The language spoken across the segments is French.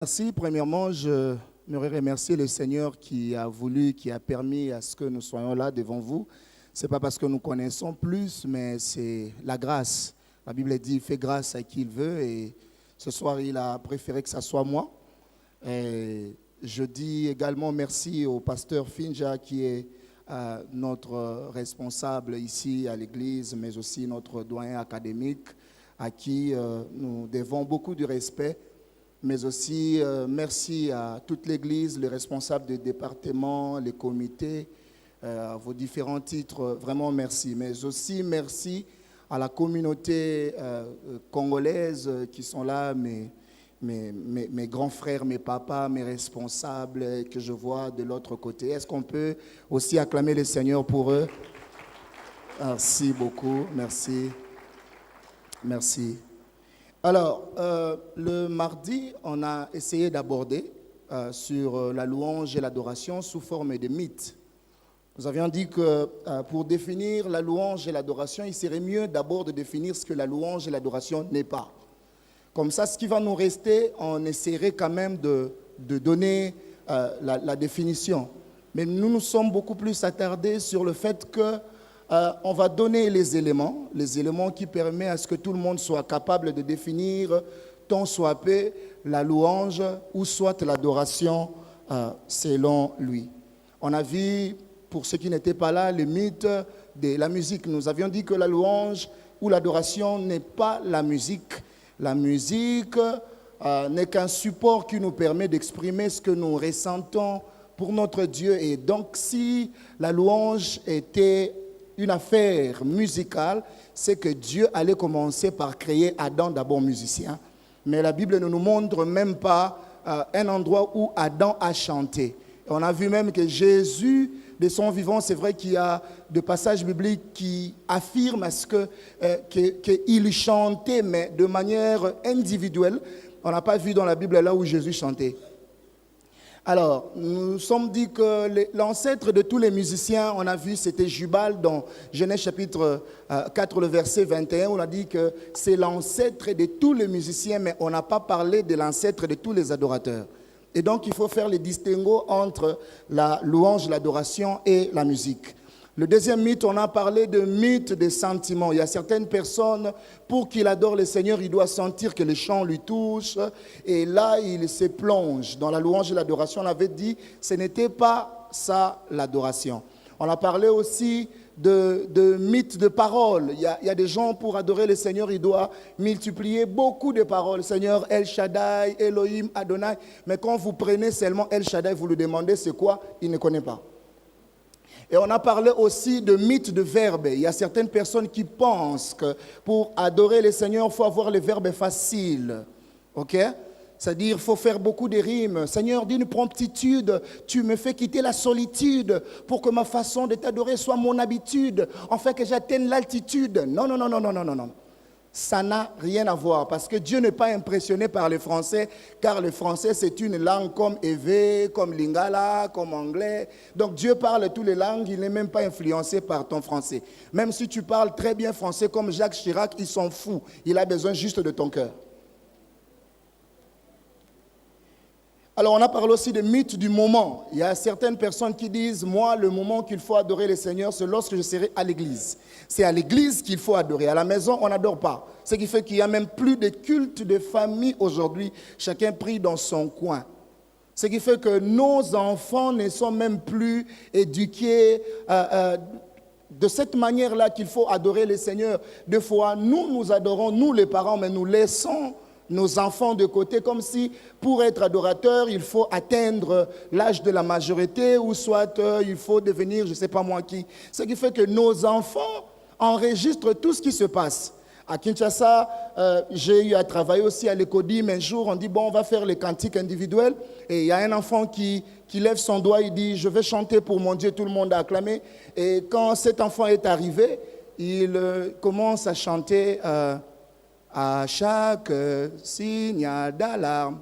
Merci. Premièrement, je voudrais remercier le Seigneur qui a voulu, qui a permis à ce que nous soyons là devant vous. Ce n'est pas parce que nous connaissons plus, mais c'est la grâce. La Bible dit, il fait grâce à qui il veut. Et ce soir, il a préféré que ce soit moi. Et je dis également merci au pasteur Finja qui est notre responsable ici à l'église, mais aussi notre doyen académique, à qui nous devons beaucoup de respect. Mais aussi merci à toute l'Église, les responsables des départements, les comités, à vos différents titres, vraiment merci. Mais aussi merci à la communauté congolaise qui sont là, mes grands frères, mes papas, mes responsables que je vois de l'autre côté. Est-ce qu'on peut aussi acclamer le Seigneur pour eux? Merci beaucoup, merci, merci. Alors, le mardi, on a essayé d'aborder sur la louange et l'adoration sous forme de mythes. Nous avions dit que pour définir la louange et l'adoration, il serait mieux d'abord de définir ce que la louange et l'adoration n'est pas. Comme ça, ce qui va nous rester, on essaierait quand même de donner la définition. Mais nous nous sommes beaucoup plus attardés sur le fait que on va donner les éléments qui permettent à ce que tout le monde soit capable de définir tant soit peu la louange ou soit l'adoration selon lui. On a vu, pour ceux qui n'étaient pas là, le mythe de la musique. Nous avions dit que la louange ou l'adoration n'est pas la musique. La musique n'est qu'un support qui nous permet d'exprimer ce que nous ressentons pour notre Dieu. Et donc, si la louange était une affaire musicale, c'est que Dieu allait commencer par créer Adam d'abord musicien. Mais la Bible ne nous montre même pas un endroit où Adam a chanté. Et on a vu même que Jésus, de son vivant, c'est vrai qu'il y a des passages bibliques qui affirment à ce qu'il chantait, mais de manière individuelle. On n'a pas vu dans la Bible là où Jésus chantait. Alors, nous nous sommes dit que l'ancêtre de tous les musiciens, on a vu, c'était Jubal dans Genèse chapitre 4, le verset 21. On a dit que c'est l'ancêtre de tous les musiciens, mais on n'a pas parlé de l'ancêtre de tous les adorateurs. Et donc, il faut faire le distinguo entre la louange, l'adoration et la musique. Le deuxième mythe, on a parlé de mythe des sentiments. Il y a certaines personnes, pour qu'il adore le Seigneur, il doit sentir que le chant lui touche. Et là, il se plonge dans la louange et l'adoration. On avait dit, ce n'était pas ça l'adoration. On a parlé aussi de mythe de paroles. Il y a des gens, pour adorer le Seigneur, il doit multiplier beaucoup de paroles. Seigneur, El Shaddai, Elohim, Adonai. Mais quand vous prenez seulement El Shaddai, vous lui demandez c'est quoi, il ne connaît pas. Et on a parlé aussi de mythe de verbes. Il y a certaines personnes qui pensent que pour adorer le Seigneur, il faut avoir les verbes faciles. OK? C'est-à-dire qu'il faut faire beaucoup de rimes. Seigneur, d'une promptitude, tu me fais quitter la solitude pour que ma façon de t'adorer soit mon habitude, en fait que j'atteigne l'altitude. Non, non, non, non, non, non, non, non. Ça n'a rien à voir parce que Dieu n'est pas impressionné par le français, car le français c'est une langue comme Evé, comme Lingala, comme anglais. Donc Dieu parle toutes les langues, il n'est même pas influencé par ton français. Même si tu parles très bien français comme Jacques Chirac, il s'en fout. Il a besoin juste de ton cœur. Alors on a parlé aussi des mythes du moment. Il y a certaines personnes qui disent, moi le moment qu'il faut adorer le Seigneur, c'est lorsque je serai à l'église. C'est à l'église qu'il faut adorer. À la maison, on n'adore pas. Ce qui fait qu'il n'y a même plus de culte de famille aujourd'hui. Chacun prie dans son coin. Ce qui fait que nos enfants ne sont même plus éduqués de cette manière-là qu'il faut adorer le Seigneur. Des fois, nous adorons, nous les parents, mais nous laissons nos enfants de côté, comme si pour être adorateur, il faut atteindre l'âge de la majorité ou soit il faut devenir, je ne sais pas moi qui. Ce qui fait que nos enfants enregistrent tout ce qui se passe. À Kinshasa, j'ai eu à travailler aussi à l'Ecodim. Un jour, on dit, bon, on va faire les cantiques individuels. Et il y a un enfant qui lève son doigt, il dit, je vais chanter pour mon Dieu, tout le monde a acclamé. Et quand cet enfant est arrivé, il commence à chanter... à chaque signe d'alarme,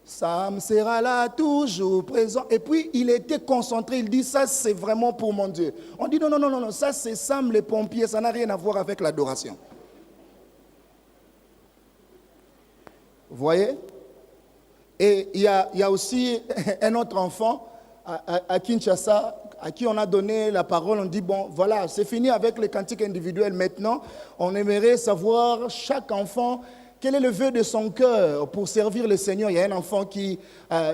Sam sera là toujours présent. Et puis il était concentré, il dit ça c'est vraiment pour mon Dieu. On dit non, non, non, non, ça c'est Sam les pompiers, ça n'a rien à voir avec l'adoration. Vous voyez? Et il y a aussi un autre enfant à Kinshasa, à qui on a donné la parole. On dit, bon, voilà, c'est fini avec les cantiques individuels. Maintenant, on aimerait savoir, chaque enfant, quel est le vœu de son cœur pour servir le Seigneur. Il y a un enfant qui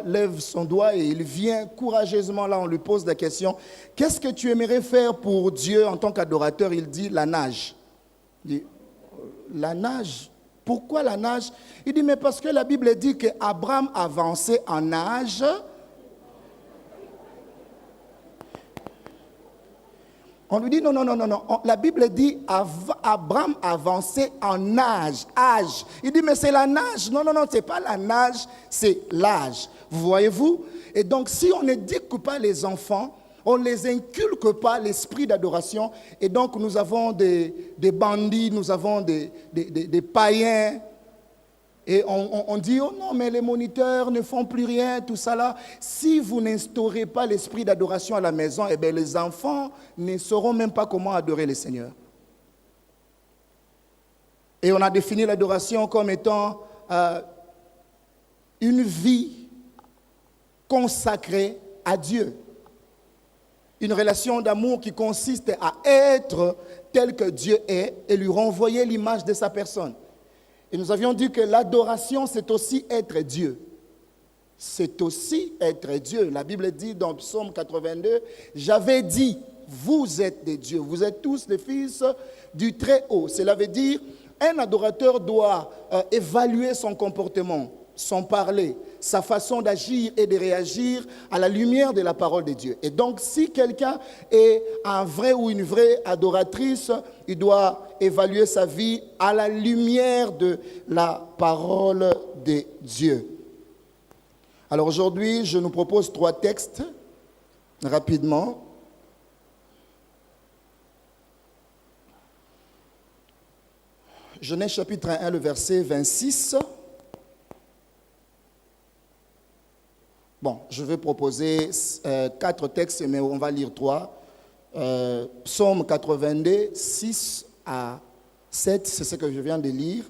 lève son doigt et il vient courageusement là, on lui pose la question. Qu'est-ce que tu aimerais faire pour Dieu en tant qu'adorateur? Il dit, la nage. Il dit, la nage? Pourquoi la nage? Il dit, mais parce que la Bible dit qu'Abraham avançait en âge. On lui dit, non. La Bible dit, Abraham avançait en âge. Il dit, mais c'est la nage. Non, ce n'est pas la nage, c'est l'âge. Vous voyez-vous? Et donc, si on n'éduque pas les enfants, on ne les inculque pas l'esprit d'adoration. Et donc, nous avons des bandits, nous avons des païens. Et on dit, oh non, mais les moniteurs ne font plus rien, tout ça là. Si vous n'instaurez pas l'esprit d'adoration à la maison, eh bien, les enfants ne sauront même pas comment adorer le Seigneur. Et on a défini l'adoration comme étant une vie consacrée à Dieu. Une relation d'amour qui consiste à être tel que Dieu est et lui renvoyer l'image de sa personne. Et nous avions dit que l'adoration, c'est aussi être Dieu. C'est aussi être Dieu. La Bible dit dans Psaume 82, « J'avais dit, vous êtes des dieux, vous êtes tous les fils du Très-Haut. » Cela veut dire, un adorateur doit évaluer son comportement, son parler, sa façon d'agir et de réagir à la lumière de la parole de Dieu. Et donc, si quelqu'un est un vrai ou une vraie adoratrice, il doit évaluer sa vie à la lumière de la parole de Dieu. Alors aujourd'hui, je nous propose 3 textes, rapidement. Genèse chapitre 1, le verset 26. Bon, je vais proposer 4 textes, mais on va lire 3. Psaume 82, 6 à 7, c'est ce que je viens de lire.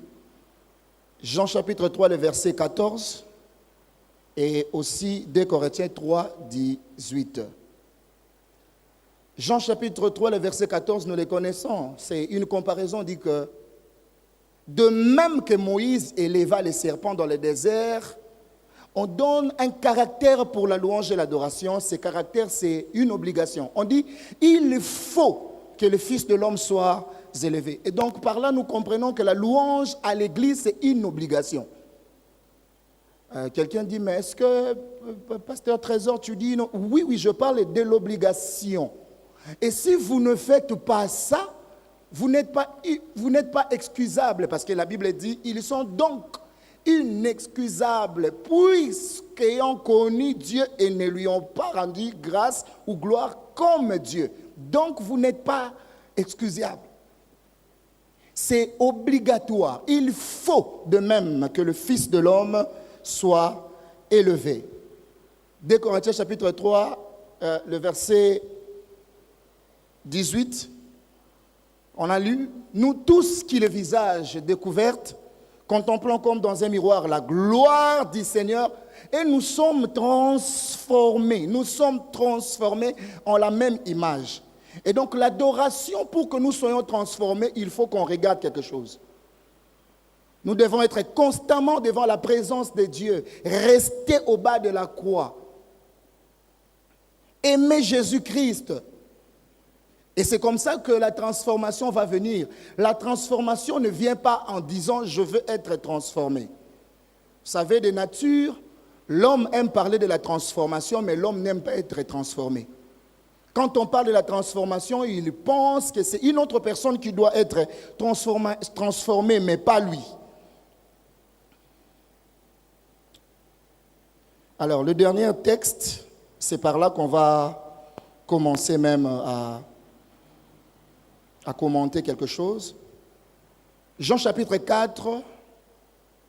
Jean chapitre 3, le verset 14. Et aussi 2 Corinthiens 3, 18. Jean chapitre 3, le verset 14, nous les connaissons. C'est une comparaison, dit que de même que Moïse éleva les serpents dans le désert, on donne un caractère pour la louange et l'adoration. Ce caractère, c'est une obligation. On dit, il faut que le Fils de l'homme soit élevé. Et donc, par là, nous comprenons que la louange à l'Église, c'est une obligation. Quelqu'un dit, mais est-ce que, pasteur Trésor, tu dis non? Oui, je parle de l'obligation. Et si vous ne faites pas ça, vous n'êtes pas excusable, parce que la Bible dit, ils sont donc inexcusables, puisqu'ayant connu Dieu et ne lui ont pas rendu grâce ou gloire comme Dieu. Donc, vous n'êtes pas excusable. C'est obligatoire. Il faut de même que le Fils de l'homme soit élevé. 2 Corinthiens chapitre 3, le verset 18, on a lu, « Nous tous qui le visage découvert, contemplons comme dans un miroir la gloire du Seigneur, et nous sommes transformés en la même image. » Et donc l'adoration, pour que nous soyons transformés, il faut qu'on regarde quelque chose. Nous devons être constamment devant la présence de Dieu, rester au bas de la croix, aimer Jésus-Christ. Et c'est comme ça que la transformation va venir. La transformation ne vient pas en disant « je veux être transformé ». Vous savez, de nature, l'homme aime parler de la transformation, mais l'homme n'aime pas être transformé. Quand on parle de la transformation, il pense que c'est une autre personne qui doit être transformée, mais pas lui. Alors, le dernier texte, c'est par là qu'on va commencer même à commenter quelque chose. Jean chapitre 4,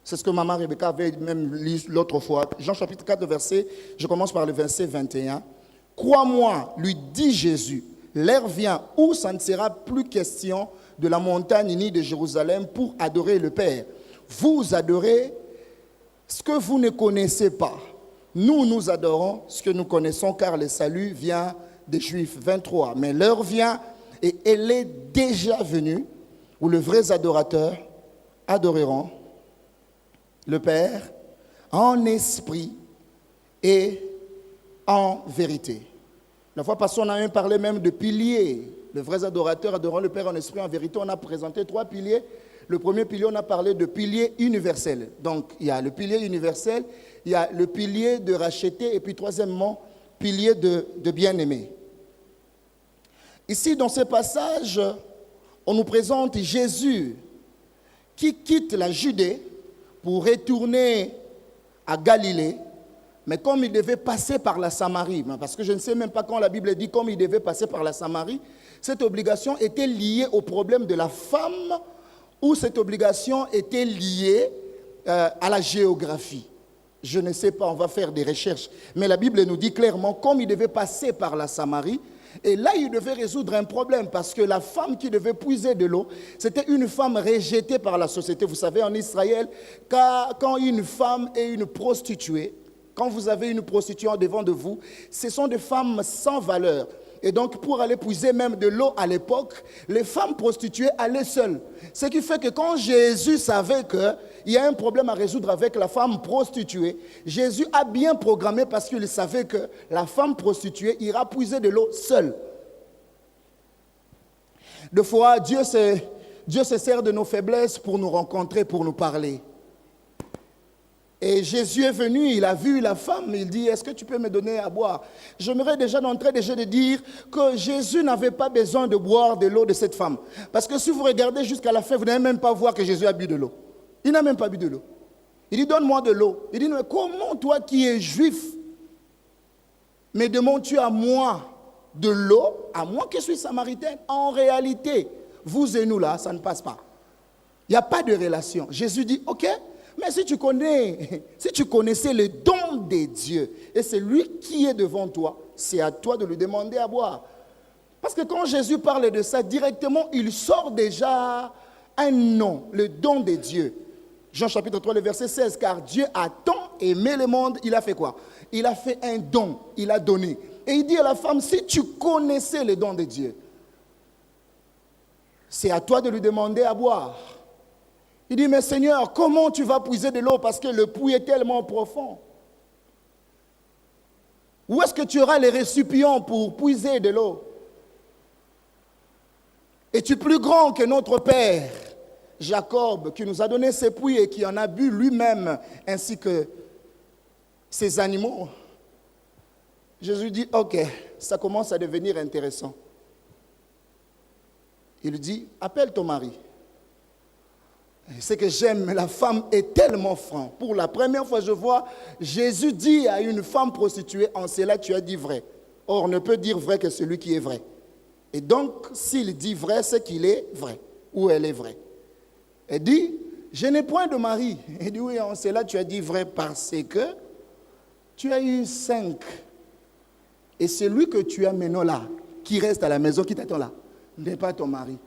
c'est ce que maman Rebecca avait même lu l'autre fois. Jean chapitre 4, verset, je commence par le verset 21. « Crois-moi, lui dit Jésus, l'heure vient où ça ne sera plus question de la montagne ni de Jérusalem pour adorer le Père. Vous adorez ce que vous ne connaissez pas, nous adorons ce que nous connaissons, car le salut vient des Juifs. 23. Mais l'heure vient, et elle est déjà venue, où les vrais adorateurs adoreront le Père en esprit et en vérité. La fois passée, on a même parlé même de piliers. Les vrais adorateurs adoreront le Père en esprit et en vérité. On a présenté 3 piliers. Le premier pilier, on a parlé de pilier universel. Donc, il y a le pilier universel, il y a le pilier de racheter, et puis troisièmement, pilier de bien-aimé. Ici, dans ce passage, on nous présente Jésus qui quitte la Judée pour retourner à Galilée, mais comme il devait passer par la Samarie, parce que je ne sais même pas quand la Bible dit comme il devait passer par la Samarie, cette obligation était liée au problème de la femme ou cette obligation était liée à la géographie. Je ne sais pas, on va faire des recherches. Mais la Bible nous dit clairement, comme il devait passer par la Samarie, et là, il devait résoudre un problème parce que la femme qui devait puiser de l'eau, c'était une femme rejetée par la société. Vous savez, en Israël, quand une femme est une prostituée, quand vous avez une prostituée devant de vous, ce sont des femmes sans valeur. Et donc, pour aller puiser même de l'eau à l'époque, les femmes prostituées allaient seules. Ce qui fait que quand Jésus savait qu'il y a un problème à résoudre avec la femme prostituée, Jésus a bien programmé parce qu'il savait que la femme prostituée ira puiser de l'eau seule. Deux fois, Dieu se sert de nos faiblesses pour nous rencontrer, pour nous parler. Et Jésus est venu, il a vu la femme, il dit, est-ce que tu peux me donner à boire? J'aimerais déjà d'entrer de dire que Jésus n'avait pas besoin de boire de l'eau de cette femme. Parce que si vous regardez jusqu'à la fin, vous n'allez même pas voir que Jésus a bu de l'eau. Il n'a même pas bu de l'eau. Il dit, donne-moi de l'eau. Il dit, mais comment toi qui es juif, me demandes-tu à moi de l'eau, à moi qui suis samaritaine? En réalité, vous et nous là, ça ne passe pas. Il n'y a pas de relation. Jésus dit, ok. Mais si tu connaissais le don de Dieu, et c'est lui qui est devant toi, c'est à toi de lui demander à boire. Parce que quand Jésus parle de ça, directement, il sort déjà un nom, le don de Dieu. Jean chapitre 3, le verset 16, car Dieu a tant aimé le monde, il a fait quoi? Il a fait un don, il a donné. Et il dit à la femme, si tu connaissais le don de Dieu, c'est à toi de lui demander à boire. Il dit, mais Seigneur, comment tu vas puiser de l'eau parce que le puits est tellement profond? Où est-ce que tu auras les récipients pour puiser de l'eau? Es-tu plus grand que notre père Jacob qui nous a donné ces puits et qui en a bu lui-même ainsi que ses animaux? Jésus dit, ok, ça commence à devenir intéressant. Il dit, appelle ton mari. Ce que j'aime, la femme est tellement franche. Pour la première fois, je vois Jésus dit à une femme prostituée, en cela tu as dit vrai. Or, on ne peut dire vrai que celui qui est vrai. Et donc, s'il dit vrai, c'est qu'il est vrai, ou elle est vraie. Elle dit, je n'ai point de mari. Il dit, oui, en cela tu as dit vrai parce que tu as eu 5. Et celui que tu as maintenant là, qui reste à la maison, qui t'attend là, n'est pas ton mari.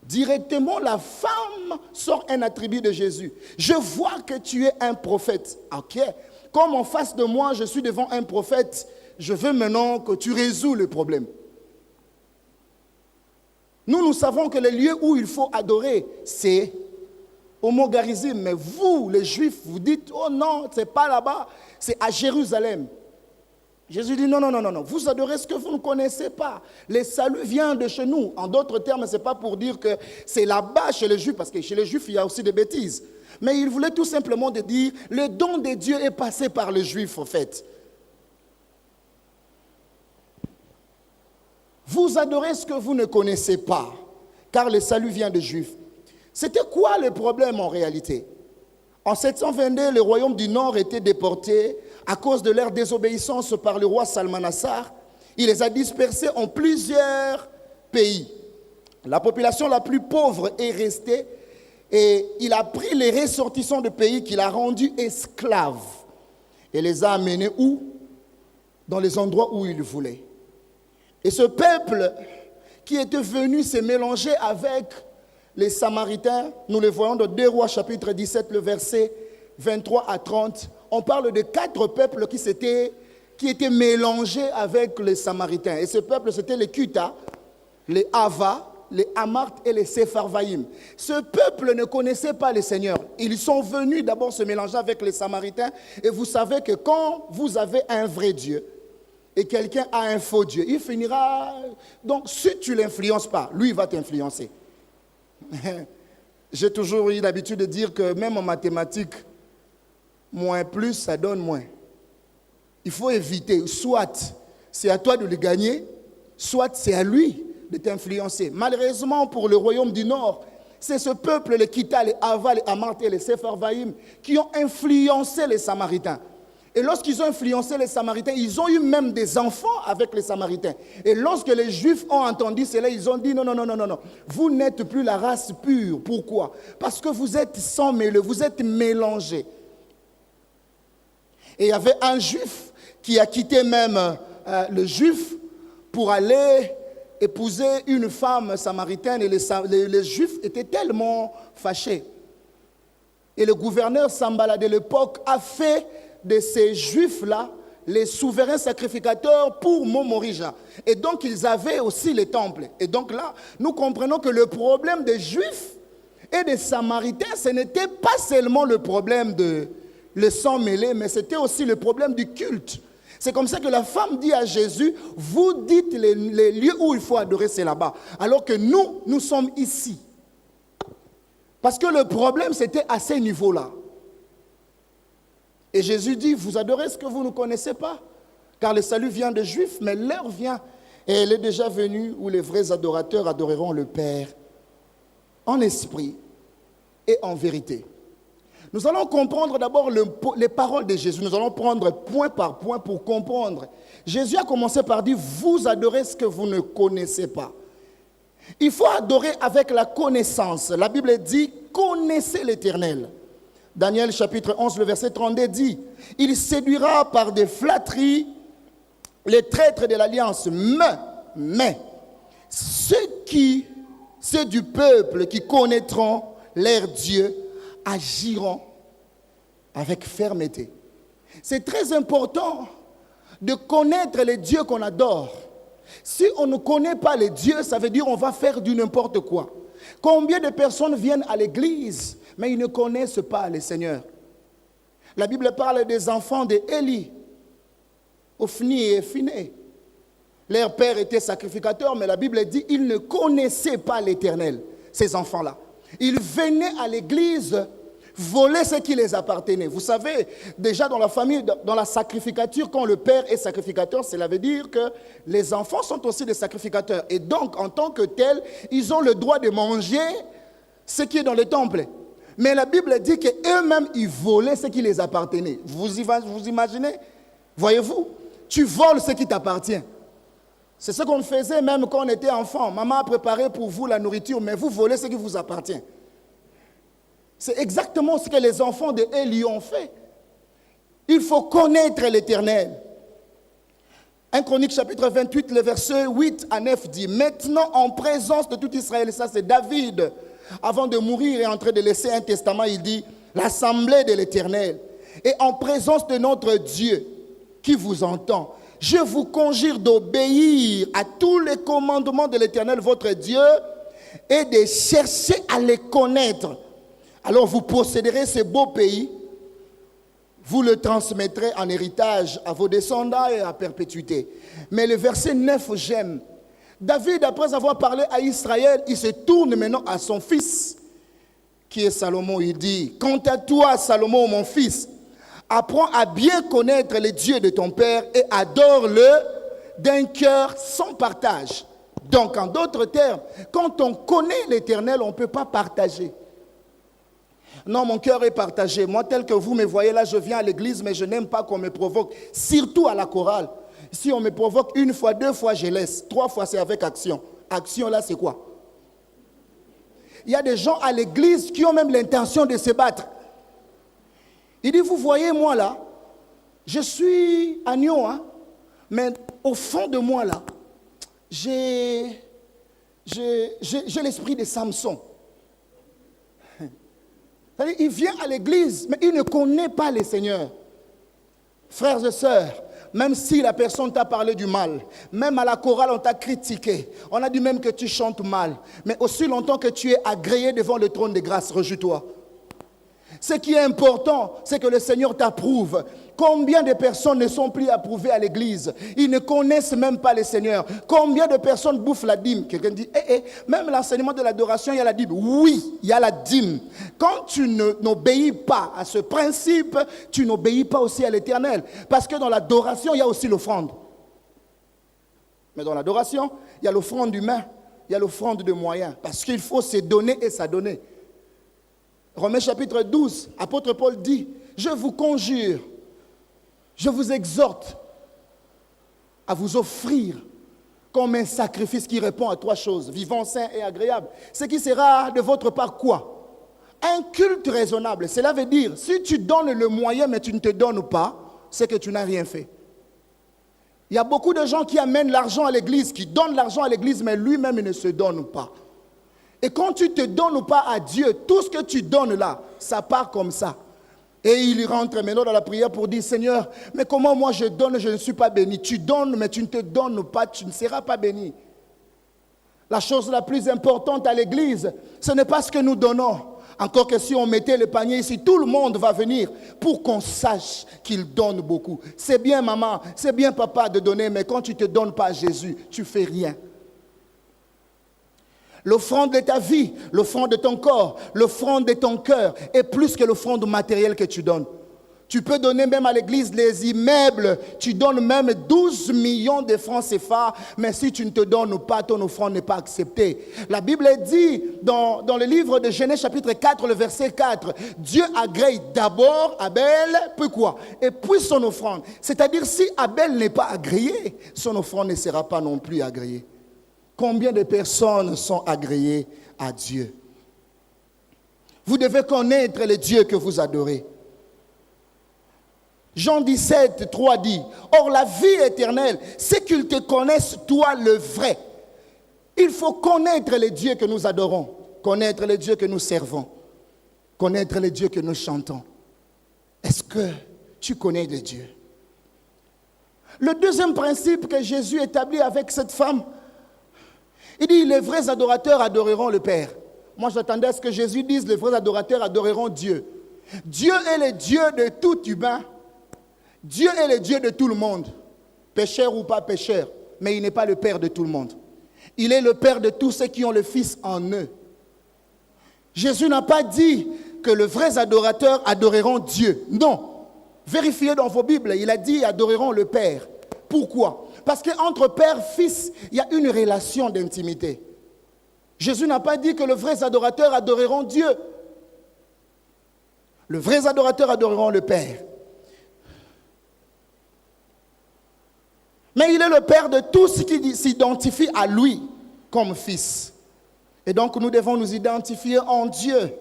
Directement, la femme sort un attribut de Jésus. Je vois que tu es un prophète. Ok. Comme en face de moi, je suis devant un prophète, je veux maintenant que tu résous le problème. Nous savons que le lieu où il faut adorer, c'est au Mont Garizim. Mais vous, les Juifs, vous dites, oh non, ce n'est pas là-bas, c'est à Jérusalem. Jésus dit non, vous adorez ce que vous ne connaissez pas. Le salut vient de chez nous. En d'autres termes, ce n'est pas pour dire que c'est là-bas chez les Juifs, parce que chez les Juifs, il y a aussi des bêtises. Mais il voulait tout simplement dire, le don de Dieu est passé par les Juifs, en fait. Vous adorez ce que vous ne connaissez pas, car le salut vient des Juifs. C'était quoi le problème en réalité? En 722, le royaume du Nord était déporté à cause de leur désobéissance par le roi Salmanassar. Il les a dispersés en plusieurs pays. La population la plus pauvre est restée et il a pris les ressortissants de pays qu'il a rendus esclaves et les a amenés où? Dans les endroits où il voulait. Et ce peuple qui était venu se mélanger avec les Samaritains, nous le voyons dans 2 Rois chapitre 17, le verset 23 à 30, on parle de 4 peuples qui étaient mélangés avec les Samaritains. Et ce peuple, c'était les Kuta, les Ava, les Hamart et les Sepharvaïm. Ce peuple ne connaissait pas le Seigneur. Ils sont venus d'abord se mélanger avec les Samaritains. Et vous savez que quand vous avez un vrai Dieu et quelqu'un a un faux Dieu, il finira... Donc, si tu ne l'influences pas, lui, il va t'influencer. J'ai toujours eu l'habitude de dire que même en mathématiques, moins plus, ça donne moins. Il faut éviter, soit c'est à toi de le gagner, soit c'est à lui de t'influencer. Malheureusement, pour le royaume du Nord, c'est ce peuple, les Kita, les Ava, les Hamart et les Sepharvaïm, qui ont influencé les Samaritains. Et lorsqu'ils ont influencé les Samaritains, ils ont eu même des enfants avec les Samaritains. Et lorsque les Juifs ont entendu cela, ils ont dit non, non, non, non, non, non. Vous n'êtes plus la race pure. Pourquoi? Parce que vous êtes sans mêleux, vous êtes mélangés. Et il y avait un Juif qui a quitté même le Juif pour aller épouser une femme samaritaine. Et les Juifs étaient tellement fâchés. Et le gouverneur Sambala de l'époque a fait de ces Juifs-là les souverains sacrificateurs pour Momorija. Et donc, ils avaient aussi les temples. Et donc là, nous comprenons que le problème des Juifs et des Samaritains, ce n'était pas seulement le problème de le sang mêlé, mais c'était aussi le problème du culte. C'est comme ça que la femme dit à Jésus, vous dites les lieux où il faut adorer, c'est là-bas. Alors que nous sommes ici. Parce que le problème, c'était à ces niveaux-là. Et Jésus dit, vous adorez ce que vous ne connaissez pas. Car le salut vient des Juifs, mais l'heure vient. Et elle est déjà venue où les vrais adorateurs adoreront le Père en esprit et en vérité. Nous allons comprendre d'abord les paroles de Jésus. Nous allons prendre point par point pour comprendre. Jésus a commencé par dire, vous adorez ce que vous ne connaissez pas. Il faut adorer avec la connaissance. La Bible dit, connaissez l'Éternel. Daniel chapitre 11, le verset 32 dit, il séduira par des flatteries les traîtres de l'alliance. Mais, ceux du peuple qui connaîtront leur Dieu, agiront avec fermeté. C'est très important de connaître les dieux qu'on adore. Si on ne connaît pas les dieux, ça veut dire qu'on va faire du n'importe quoi. Combien de personnes viennent à l'église, mais ils ne connaissent pas le Seigneur? La Bible parle des enfants d'Élie, Ophni et Phiné. Leur père était sacrificateur, mais la Bible dit qu'ils ne connaissaient pas l'Éternel, ces enfants-là. Ils venaient à l'église voler ce qui les appartenait. Vous savez, déjà dans la famille, dans la sacrificature, quand le père est sacrificateur, cela veut dire que les enfants sont aussi des sacrificateurs. Et donc, en tant que tels, ils ont le droit de manger ce qui est dans le temple. Mais la Bible dit qu'eux-mêmes, ils volaient ce qui les appartenait. Vous imaginez? Voyez-vous? Tu voles ce qui t'appartient. C'est ce qu'on faisait même quand on était enfant. Maman a préparé pour vous la nourriture, mais vous volez ce qui vous appartient. C'est exactement ce que les enfants d'Élie ont fait. Il faut connaître l'Éternel. 1 Chronique chapitre 28, le verset 8 à 9 dit, maintenant en présence de tout Israël, ça c'est David, avant de mourir et en train de laisser un testament, il dit, l'assemblée de l'Éternel, et en présence de notre Dieu qui vous entend, je vous conjure d'obéir à tous les commandements de l'Éternel, votre Dieu, et de chercher à les connaître. Alors vous posséderez ce beau pays, vous le transmettrez en héritage à vos descendants et à perpétuité. Mais le verset 9, j'aime. David, après avoir parlé à Israël, il se tourne maintenant à son fils, qui est Salomon. Il dit, quant à toi, Salomon, mon fils, apprends à bien connaître les dieux de ton père et adore-le d'un cœur sans partage. Donc, en d'autres termes, quand on connaît l'Éternel, on ne peut pas partager. Non, mon cœur est partagé. Moi, tel que vous me voyez là, je viens à l'église, mais je n'aime pas qu'on me provoque, surtout à la chorale. Si on me provoque une fois, deux fois, je laisse. Trois fois, c'est avec action. Action, là, c'est quoi? Il y a des gens à l'église qui ont même l'intention de se battre. Il dit, vous voyez, moi là, je suis agneau, hein, mais au fond de moi là, j'ai l'esprit de Samson. C'est-à-dire, il vient à l'église, mais il ne connaît pas le Seigneur. Frères et sœurs, même si la personne t'a parlé du mal, même à la chorale on t'a critiqué, on a dit même que tu chantes mal, mais aussi longtemps que tu es agréé devant le trône de grâce, rejouis-toi. Ce qui est important, c'est que le Seigneur t'approuve. Combien de personnes ne sont plus approuvées à l'église? Ils ne connaissent même pas le Seigneur. Combien de personnes bouffent la dîme? Quelqu'un dit, même l'enseignement de l'adoration, il y a la dîme. Oui, il y a la dîme. Quand tu n'obéis pas à ce principe, tu n'obéis pas aussi à l'Éternel. Parce que dans l'adoration, il y a aussi l'offrande. Mais dans l'adoration, il y a l'offrande humaine, il y a l'offrande de moyens. Parce qu'il faut se donner et s'adonner. Romains chapitre 12, apôtre Paul dit, je vous conjure, je vous exhorte à vous offrir comme un sacrifice qui répond à 3 choses, vivant, sain et agréable. Ce qui sera de votre part quoi? Un culte raisonnable. Cela veut dire, si tu donnes le moyen mais tu ne te donnes pas, c'est que tu n'as rien fait. Il y a beaucoup de gens qui amènent l'argent à l'église, qui donnent l'argent à l'église, mais lui-même il ne se donne pas. Et quand tu ne te donnes pas à Dieu, tout ce que tu donnes là, ça part comme ça. Et il rentre maintenant dans la prière pour dire, Seigneur, mais comment moi je donne, je ne suis pas béni. Tu donnes, mais tu ne te donnes pas, tu ne seras pas béni. La chose la plus importante à l'église, ce n'est pas ce que nous donnons. Encore que si on mettait le panier ici, tout le monde va venir pour qu'on sache qu'il donne beaucoup. C'est bien maman, c'est bien papa de donner, mais quand tu ne te donnes pas à Jésus, tu ne fais rien. L'offrande de ta vie, l'offrande de ton corps, l'offrande de ton cœur est plus que l'offrande matérielle que tu donnes. Tu peux donner même à l'église les immeubles, tu donnes même 12 millions de francs CFA, mais si tu ne te donnes pas, ton offrande n'est pas acceptée. La Bible dit dans le livre de Genèse chapitre 4, le verset 4, Dieu agrée d'abord Abel, puis quoi? Et puis son offrande. C'est-à-dire si Abel n'est pas agréé, son offrande ne sera pas non plus agréée. Combien de personnes sont agréées à Dieu? Vous devez connaître le Dieu que vous adorez. Jean 17, 3 dit, « Or la vie éternelle, c'est qu'ils te connaissent, toi le vrai. » Il faut connaître le Dieu que nous adorons, connaître le Dieu que nous servons, connaître le Dieu que nous chantons. Est-ce que tu connais le Dieu? Le deuxième principe que Jésus établit avec cette femme, il dit, les vrais adorateurs adoreront le Père. Moi, j'attendais à ce que Jésus dise, les vrais adorateurs adoreront Dieu. Dieu est le Dieu de tout humain. Dieu est le Dieu de tout le monde. Pécheur ou pas pécheur. Mais il n'est pas le Père de tout le monde. Il est le Père de tous ceux qui ont le Fils en eux. Jésus n'a pas dit que les vrais adorateurs adoreront Dieu. Non. Vérifiez dans vos Bibles, il a dit adoreront le Père. Pourquoi? Parce qu'entre père et fils, il y a une relation d'intimité. Jésus n'a pas dit que les vrais adorateurs adoreront Dieu. Les vrais adorateurs adoreront le Père. Mais il est le Père de tous qui s'identifient à lui comme fils. Et donc nous devons nous identifier en Dieu.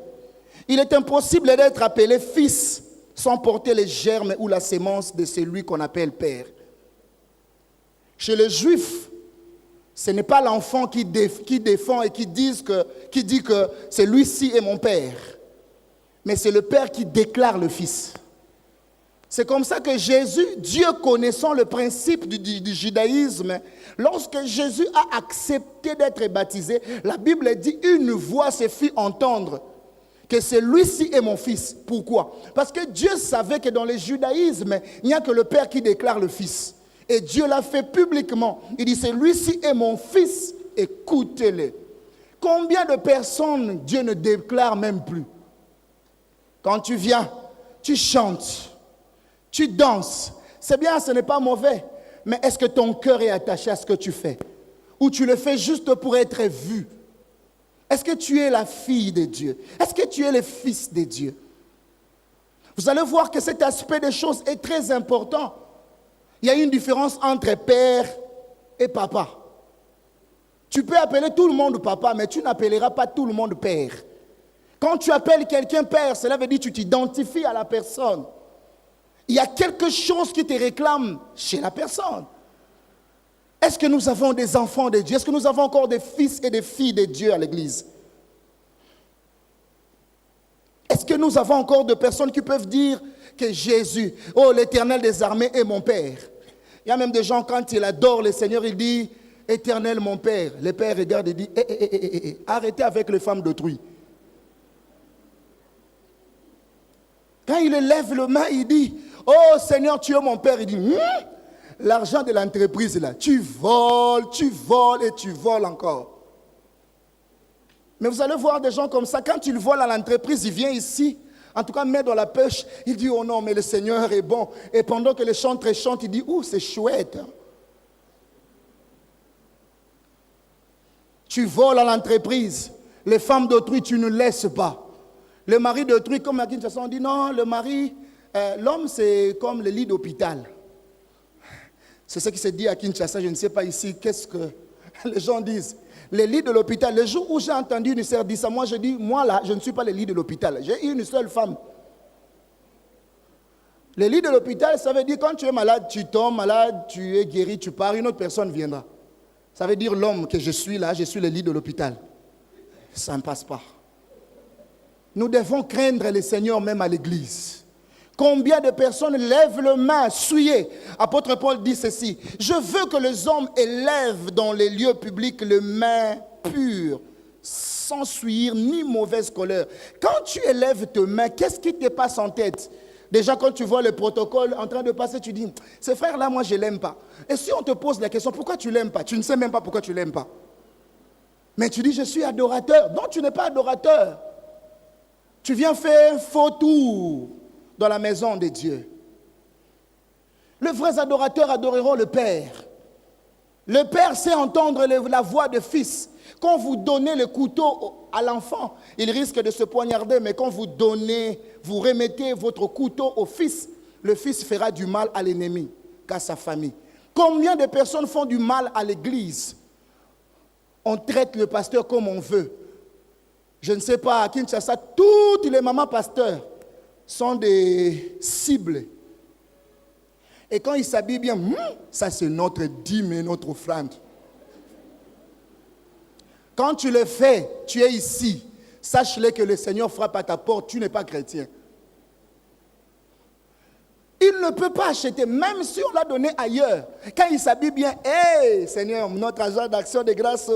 Il est impossible d'être appelé fils sans porter les germes ou la sémence de celui qu'on appelle Père. Chez les Juifs, ce n'est pas l'enfant qui défend et qui dit que celui-ci est mon père. Mais c'est le Père qui déclare le Fils. C'est comme ça que Jésus, Dieu connaissant le principe du judaïsme, lorsque Jésus a accepté d'être baptisé, la Bible dit une voix se fit entendre que celui-ci est mon fils. Pourquoi? Parce que Dieu savait que dans le judaïsme, il n'y a que le Père qui déclare le Fils. Et Dieu l'a fait publiquement. Il dit, celui-ci est mon fils, écoutez-le. Combien de personnes Dieu ne déclare même plus? Quand tu viens, tu chantes, tu danses. C'est bien, ce n'est pas mauvais. Mais est-ce que ton cœur est attaché à ce que tu fais? Ou tu le fais juste pour être vu? Est-ce que tu es la fille de Dieu? Est-ce que tu es le fils de Dieu? Vous allez voir que cet aspect des choses est très important. Il y a une différence entre père et papa. Tu peux appeler tout le monde papa, mais tu n'appelleras pas tout le monde père. Quand tu appelles quelqu'un père, cela veut dire que tu t'identifies à la personne. Il y a quelque chose qui te réclame chez la personne. Est-ce que nous avons des enfants de Dieu? Est-ce que nous avons encore des fils et des filles de Dieu à l'église? est-ce que nous avons encore de personnes qui peuvent dire que Jésus, oh l'Éternel des armées est mon Père? Il y a même des gens, quand ils adorent le Seigneur, ils disent, Éternel mon Père. Le Père regarde et dit, arrêtez avec les femmes d'autrui. Quand il lève le main, il dit, oh Seigneur, tu es mon Père. Il dit, l'argent de l'entreprise là, tu voles et tu voles encore. Mais vous allez voir des gens comme ça, quand ils volent à l'entreprise, il vient ici, en tout cas met dans la pêche, il dit, oh non, mais le Seigneur est bon. Et pendant que les chantres chantent, il dit, oh c'est chouette. Tu voles à l'entreprise, les femmes d'autrui, tu ne laisses pas. Le mari d'autrui, comme à Kinshasa, on dit, non, le mari, l'homme c'est comme le lit d'hôpital. C'est ce qui se dit à Kinshasa, je ne sais pas ici, qu'est-ce que les gens disent. Les lits de l'hôpital, le jour où j'ai entendu une sœur dire ça, moi je dis, moi là, je ne suis pas le lit de l'hôpital. J'ai une seule femme. Le lit de l'hôpital, ça veut dire quand tu es malade, tu tombes malade, tu es guéri, tu pars, une autre personne viendra. Ça veut dire l'homme que je suis là, je suis le lit de l'hôpital. Ça ne passe pas. Nous devons craindre le Seigneur même à l'église. Combien de personnes lèvent le main souillé? Apôtre Paul dit ceci, je veux que les hommes élèvent dans les lieux publics les mains pures, sans souillir ni mauvaise colère. Quand tu élèves tes mains, qu'est-ce qui te passe en tête? Déjà quand tu vois le protocole en train de passer, tu dis, ce frère-là, moi je ne l'aime pas. Et si on te pose la question, pourquoi tu ne l'aimes pas? Tu ne sais même pas pourquoi tu ne l'aimes pas. Mais tu dis, je suis adorateur. Non, tu n'es pas adorateur. Tu viens faire un faux tour dans la maison de Dieu. Les vrais adorateurs adoreront le Père. Le Père sait entendre la voix du Fils. Quand vous donnez le couteau à l'enfant, il risque de se poignarder, mais quand vous donnez, vous remettez votre couteau au Fils, le Fils fera du mal à l'ennemi qu'à sa famille. Combien de personnes font du mal à l'Église? On traite le pasteur comme on veut. Je ne sais pas, à Kinshasa, toutes les mamans pasteurs sont des cibles. Et quand ils s'habillent bien, ça c'est notre dîme et notre offrande. Quand tu le fais, tu es ici. Sache-le que le Seigneur frappe à ta porte, tu n'es pas chrétien. Il ne peut pas acheter, même si on l'a donné ailleurs. Quand il s'habille bien, hey, Seigneur, notre agent d'action de grâce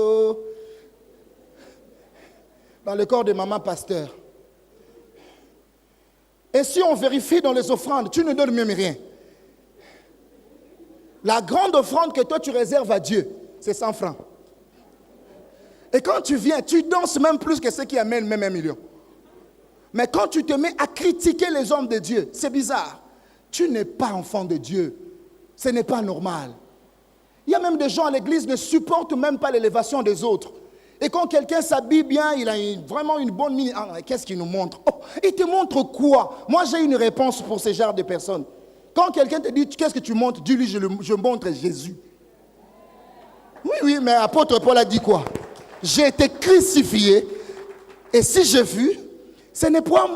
dans le corps de maman pasteur. Et si on vérifie dans les offrandes, tu ne donnes même rien. La grande offrande que toi tu réserves à Dieu, c'est 100 francs. Et quand tu viens, tu danses même plus que ceux qui amènent même 1 million. Mais quand tu te mets à critiquer les hommes de Dieu, c'est bizarre. Tu n'es pas enfant de Dieu. Ce n'est pas normal. Il y a même des gens à l'église qui ne supportent même pas l'élévation des autres. Et quand quelqu'un s'habille bien, il a vraiment une bonne mine. Ah, qu'est-ce qu'il nous montre? Oh, il te montre quoi? Moi, j'ai une réponse pour ce genre de personnes. Quand quelqu'un te dit, qu'est-ce que tu montres? Dis-lui, je montre Jésus. Oui, mais apôtre Paul a dit quoi? J'ai été crucifié. Et si j'ai vu, ce n'est point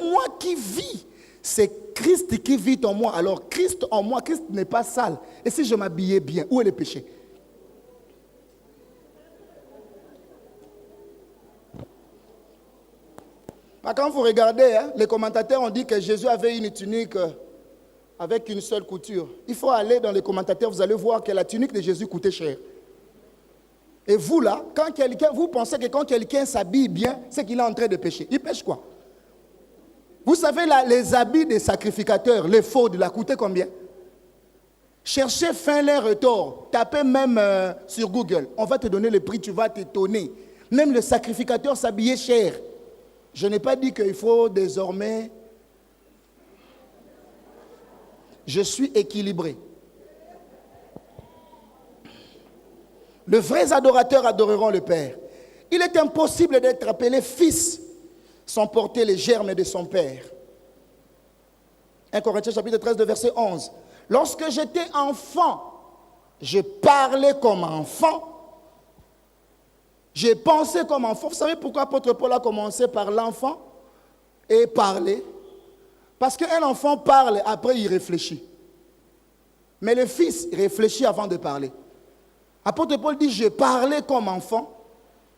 moi qui vis. C'est Christ qui vit en moi. Alors, Christ en moi, Christ n'est pas sale. Et si je m'habillais bien, où est le péché? Quand vous regardez, les commentateurs ont dit que Jésus avait une tunique avec une seule couture. Il faut aller dans les commentateurs, vous allez voir que la tunique de Jésus coûtait cher. Et vous là, vous pensez que quand quelqu'un s'habille bien, c'est qu'il est en train de pécher. Il pêche quoi? Vous savez, là, les habits des sacrificateurs, les faux, de la coûtaient combien? Cherchez fin les retors. Tapez même sur Google. On va te donner le prix, tu vas t'étonner. Même le sacrificateur s'habillait cher. Je n'ai pas dit qu'il faut désormais... Je suis équilibré. Les vrais adorateurs adoreront le Père. Il est impossible d'être appelé fils sans porter les germes de son Père. 1 Corinthiens chapitre 13, verset 11. Lorsque j'étais enfant, je parlais comme enfant. J'ai pensé comme enfant. Vous savez pourquoi apôtre Paul a commencé par l'enfant et parler? Parce qu'un enfant parle, après il réfléchit. Mais le fils réfléchit avant de parler. Apôtre Paul dit, j'ai parlé comme enfant,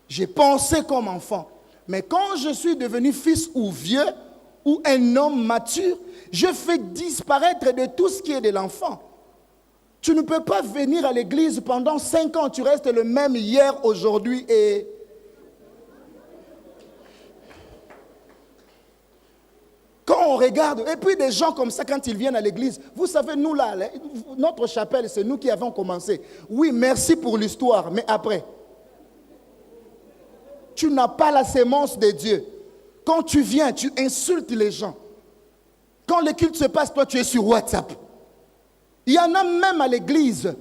j'ai pensé comme enfant. Mais quand je suis devenu fils ou vieux, ou un homme mature, je fais disparaître de tout ce qui est de l'enfant. Tu ne peux pas venir à l'église pendant 5 ans, tu restes le même hier, aujourd'hui et... Quand on regarde, et puis des gens comme ça, quand ils viennent à l'église, vous savez, nous là, notre chapelle, c'est nous qui avons commencé. Oui, merci pour l'histoire, mais après, tu n'as pas la sémence de Dieu. Quand tu viens, tu insultes les gens. Quand le culte se passe, toi, tu es sur WhatsApp. Il y en a même à l'église.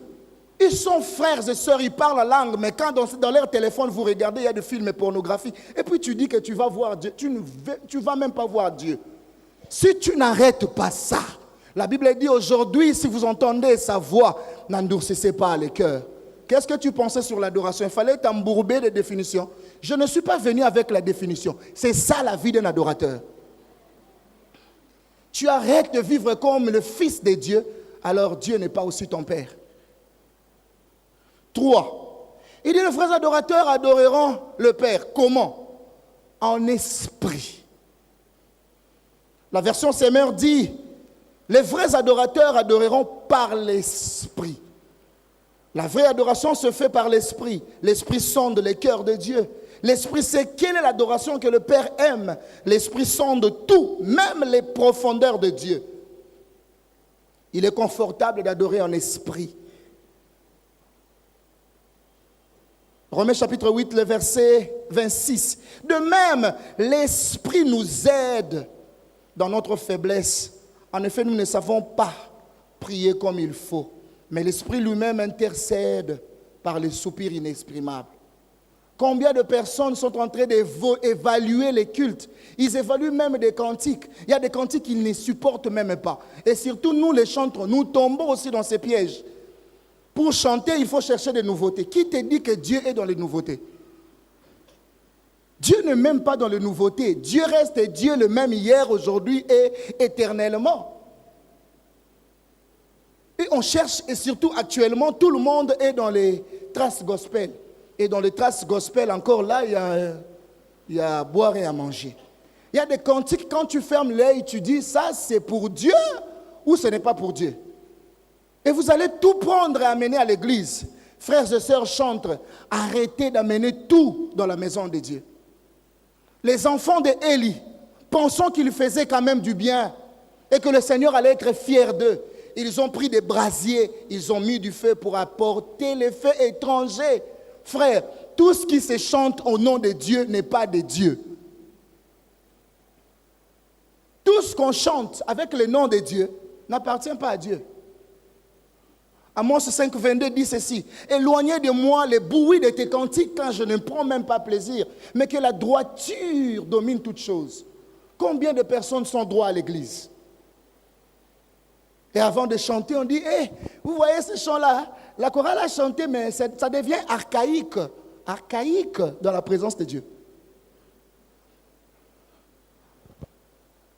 Ils sont frères et sœurs, ils parlent la langue, mais quand dans leur téléphone, vous regardez, il y a des films pornographiques. Et puis tu dis que tu vas voir Dieu. Tu ne vas même pas voir Dieu. Si tu n'arrêtes pas ça, la Bible dit aujourd'hui, si vous entendez sa voix, n'endurcissez pas les cœurs. Qu'est-ce que tu pensais sur l'adoration? Il fallait t'embourber de définitions. Je ne suis pas venu avec la définition. C'est ça la vie d'un adorateur. Tu arrêtes de vivre comme le fils de Dieu, alors Dieu n'est pas aussi ton père. 3. Il dit, les vrais adorateurs adoreront le Père. Comment? En esprit. La version Semeur dit, les vrais adorateurs adoreront par l'esprit. La vraie adoration se fait par l'esprit. L'esprit sonde les cœurs de Dieu. L'esprit sait quelle est l'adoration que le Père aime. L'esprit sonde tout, même les profondeurs de Dieu. Il est confortable d'adorer en esprit. Romains chapitre 8, le verset 26. De même, l'esprit nous aide dans notre faiblesse. En effet, nous ne savons pas prier comme il faut. Mais l'Esprit lui-même intercède par les soupirs inexprimables. Combien de personnes sont en train d'évaluer les cultes? Ils évaluent même des cantiques. Il y a des cantiques qu'ils ne supportent même pas. Et surtout, nous les chanteurs, nous tombons aussi dans ces pièges. Pour chanter, il faut chercher des nouveautés. Qui te dit que Dieu est dans les nouveautés? Dieu ne m'aime pas dans les nouveautés. Dieu reste Dieu le même hier, aujourd'hui et éternellement. Et on cherche, et surtout actuellement, tout le monde est dans les traces gospel. Et dans les traces gospel, encore là, il y a à boire et à manger. Il y a des cantiques, quand tu fermes l'œil, tu dis, ça c'est pour Dieu ou ce n'est pas pour Dieu. Et vous allez tout prendre et amener à l'église. Frères et sœurs chantent, arrêtez d'amener tout dans la maison de Dieu. Les enfants d'Élie, pensant qu'ils faisaient quand même du bien et que le Seigneur allait être fier d'eux, ils ont pris des brasiers, ils ont mis du feu pour apporter les feux étrangers. Frère, tout ce qui se chante au nom de Dieu n'est pas de Dieu. Tout ce qu'on chante avec le nom de Dieu n'appartient pas à Dieu. Amos 5, 22 dit ceci. Éloignez de moi les bruits de tes cantiques quand je ne prends même pas plaisir, mais que la droiture domine toutes choses. Combien de personnes sont droits à l'église? Et avant de chanter, on dit, hey, vous voyez ce chant-là, la chorale a chanté, mais ça devient archaïque dans la présence de Dieu.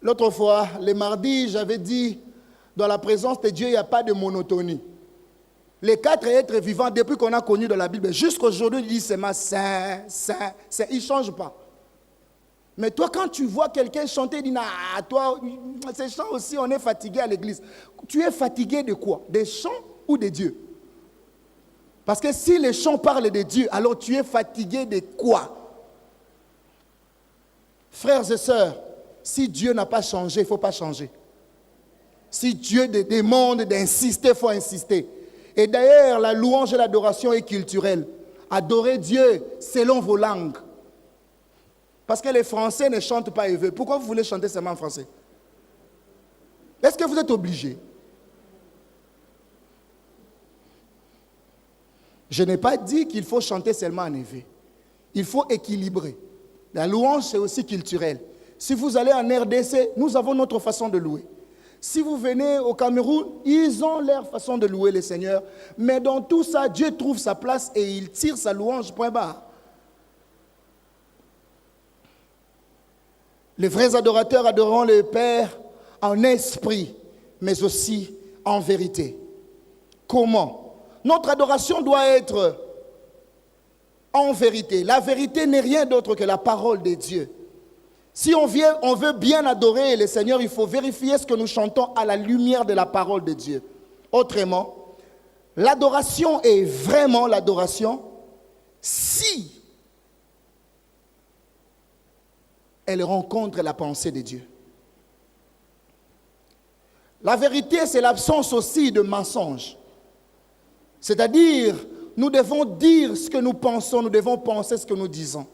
L'autre fois, les mardis, j'avais dit, dans la présence de Dieu, il n'y a pas de monotonie. Les 4 êtres vivants, depuis qu'on a connu dans la Bible, jusqu'à aujourd'hui, ils disent seulement saint, saint, saint. Ils ne changent pas. Mais toi, quand tu vois quelqu'un chanter, dis, ah, toi, ces chants aussi, on est fatigué à l'église. Tu es fatigué de quoi? Des chants ou de Dieu? Parce que si les chants parlent de Dieu, alors tu es fatigué de quoi? Frères et sœurs, si Dieu n'a pas changé, il ne faut pas changer. Si Dieu demande d'insister, il faut insister. Et d'ailleurs, la louange et l'adoration est culturelle. Adorez Dieu selon vos langues. Parce que les Français ne chantent pas et veulent. Pourquoi vous voulez chanter seulement en français? Est-ce que vous êtes obligé? Je n'ai pas dit qu'il faut chanter seulement en éveil. Il faut équilibrer. La louange, c'est aussi culturel. Si vous allez en RDC, nous avons notre façon de louer. Si vous venez au Cameroun, ils ont leur façon de louer le Seigneur. Mais dans tout ça, Dieu trouve sa place et il tire sa louange, point barre. Les vrais adorateurs adoreront le Père en esprit, mais aussi en vérité. Comment? Notre adoration doit être en vérité. La vérité n'est rien d'autre que la parole de Dieu. Si on veut bien adorer le Seigneur, il faut vérifier ce que nous chantons à la lumière de la parole de Dieu. Autrement, l'adoration est vraiment l'adoration si elle rencontre la pensée de Dieu. La vérité, c'est l'absence aussi de mensonge. C'est-à-dire, nous devons dire ce que nous pensons, nous devons penser ce que nous disons.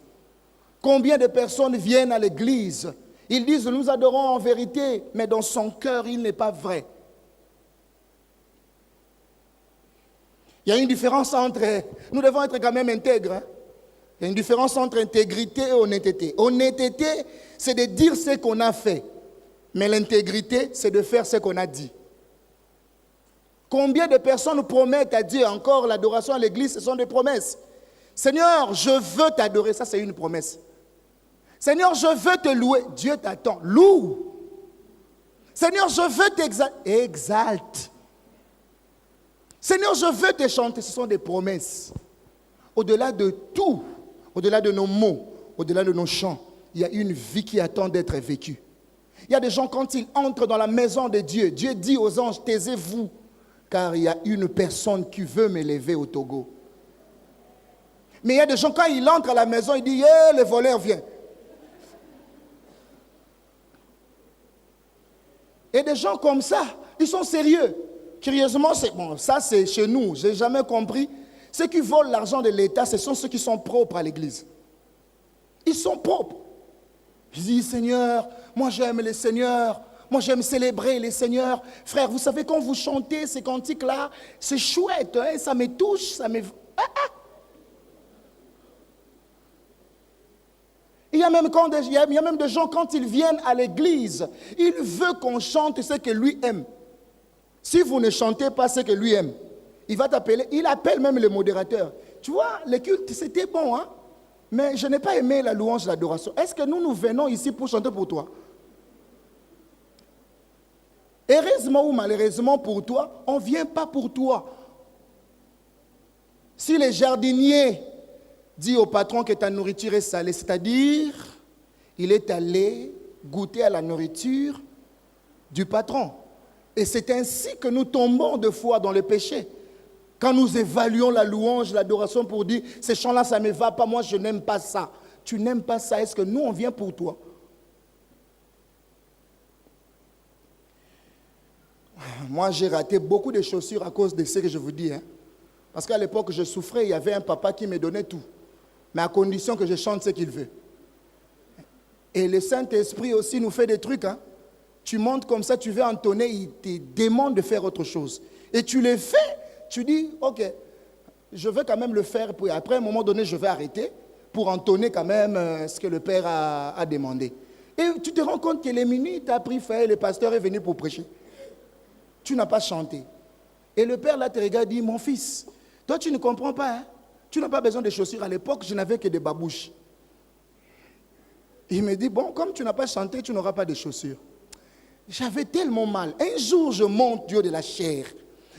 Combien de personnes viennent à l'église, ils disent nous adorons en vérité, mais dans son cœur, il n'est pas vrai. Il y a une différence entre, nous devons être quand même intègres. Hein? Il y a une différence entre intégrité et honnêteté. Honnêteté, c'est de dire ce qu'on a fait. Mais l'intégrité, c'est de faire ce qu'on a dit. Combien de personnes promettent à Dieu encore l'adoration à l'église, ce sont des promesses. Seigneur, je veux t'adorer, ça c'est une promesse. Seigneur, je veux te louer, Dieu t'attend, loue. Seigneur, je veux t'exalter, exalte. Seigneur, je veux te chanter, ce sont des promesses. Au-delà de tout, au-delà de nos mots, au-delà de nos chants, il y a une vie qui attend d'être vécue. Il y a des gens, quand ils entrent dans la maison de Dieu, Dieu dit aux anges, taisez-vous, car il y a une personne qui veut m'élever au Togo. Mais il y a des gens, quand ils entrent à la maison, ils disent, hey, le voleur vient. Et des gens comme ça, ils sont sérieux. Curieusement, ça c'est chez nous, je n'ai jamais compris. Ceux qui volent l'argent de l'État, ce sont ceux qui sont propres à l'église. Ils sont propres. Je dis, Seigneur, moi j'aime le Seigneur, moi j'aime célébrer le Seigneur. Frère, vous savez, quand vous chantez ces cantiques-là, c'est chouette, hein, ça me touche, ça me... Il y a même des gens, quand ils viennent à l'église, ils veulent qu'on chante ce que lui aime. Si vous ne chantez pas ce que lui aime, il va t'appeler, il appelle même le modérateur. Tu vois, le culte, c'était bon, hein? Mais je n'ai pas aimé la louange, l'adoration. Est-ce que nous venons ici pour chanter pour toi? Heureusement ou malheureusement pour toi, on ne vient pas pour toi. Si le jardinier dit au patron que ta nourriture est salée, c'est-à-dire, il est allé goûter à la nourriture du patron. Et c'est ainsi que nous tombons de fois dans le péché. Quand nous évaluons la louange, l'adoration pour dire, ces chants-là, ça ne me va pas, moi je n'aime pas ça. Tu n'aimes pas ça, est-ce que nous, on vient pour toi? Moi, j'ai raté beaucoup de chaussures à cause de ce que je vous dis. Hein. Parce qu'à l'époque, je souffrais, il y avait un papa qui me donnait tout. Mais à condition que je chante ce qu'il veut. Et le Saint-Esprit aussi nous fait des trucs. Hein. Tu montes comme ça, tu veux entonner, il te demande de faire autre chose. Et tu le fais, tu dis, ok, je veux quand même le faire. Puis après, à un moment donné, je vais arrêter pour entonner quand même ce que le Père a demandé. Et tu te rends compte que les minutes après, le pasteur est venu pour prêcher. Tu n'as pas chanté. Et le Père là te regarde et dit, mon fils, toi tu ne comprends pas, hein? Tu n'as pas besoin de chaussures. À l'époque, je n'avais que des babouches. Il me dit, bon, comme tu n'as pas chanté, tu n'auras pas de chaussures. J'avais tellement mal. Un jour, je monte du haut de la chair.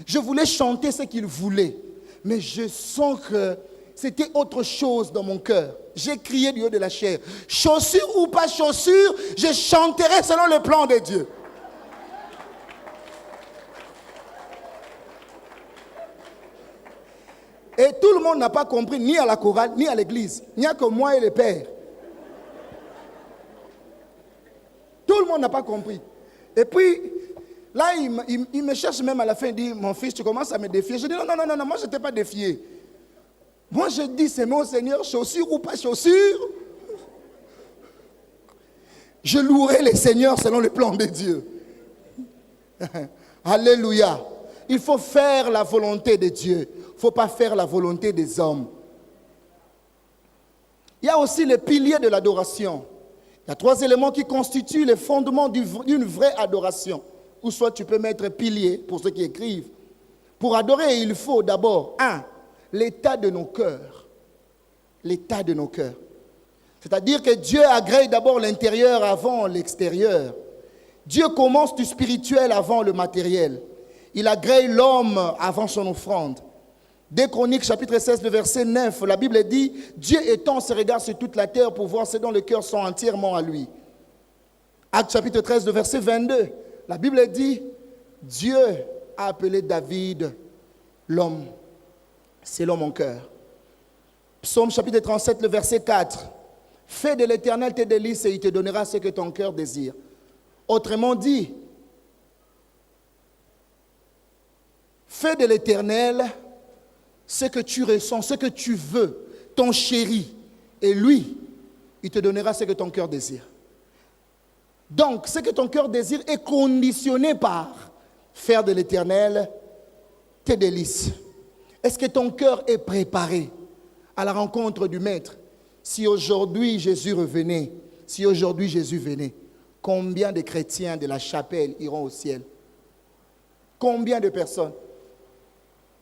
Je voulais chanter ce qu'il voulait. Mais je sens que c'était autre chose dans mon cœur. J'ai crié du haut de la chair. Chaussures ou pas chaussures, je chanterai selon le plan de Dieu. Et tout le monde n'a pas compris, ni à la chorale, ni à l'église. Il n'y a que moi et le Père. Tout le monde n'a pas compris. Et puis, là, il me cherche même à la fin, il dit, mon fils, tu commences à me défier. Je dis, non, moi je ne t'ai pas défié. Moi je dis, c'est mon Seigneur, chaussures ou pas chaussures. Je louerai le Seigneur selon le plan de Dieu. Alléluia. Il faut faire la volonté de Dieu. Il ne faut pas faire la volonté des hommes. Il y a aussi les piliers de l'adoration. Il y a 3 éléments qui constituent les fondements d'une vraie adoration. Ou soit tu peux mettre pilier pour ceux qui écrivent. Pour adorer, il faut d'abord, 1, l'état de nos cœurs. L'état de nos cœurs. C'est-à-dire que Dieu agrée d'abord l'intérieur avant l'extérieur. Dieu commence du spirituel avant le matériel. Il agrée l'homme avant son offrande. 2 Chroniques, chapitre 16, le verset 9, la Bible dit, Dieu étend ses regards sur toute la terre pour voir ceux dont le cœur sont entièrement à lui. Actes chapitre 13, le verset 22, la Bible dit, Dieu a appelé David l'homme selon mon cœur. Psaume chapitre 37, le verset 4, fais de l'Éternel tes délices et il te donnera ce que ton cœur désire. Autrement dit, fais de l'Éternel ce que tu ressens, ce que tu veux, ton chéri. Et lui, il te donnera ce que ton cœur désire. Donc, ce que ton cœur désire est conditionné par faire de l'Éternel tes délices. Est-ce que ton cœur est préparé à la rencontre du Maître? Si aujourd'hui Jésus revenait, si aujourd'hui Jésus venait, combien de chrétiens de la chapelle iront au ciel? Combien de personnes?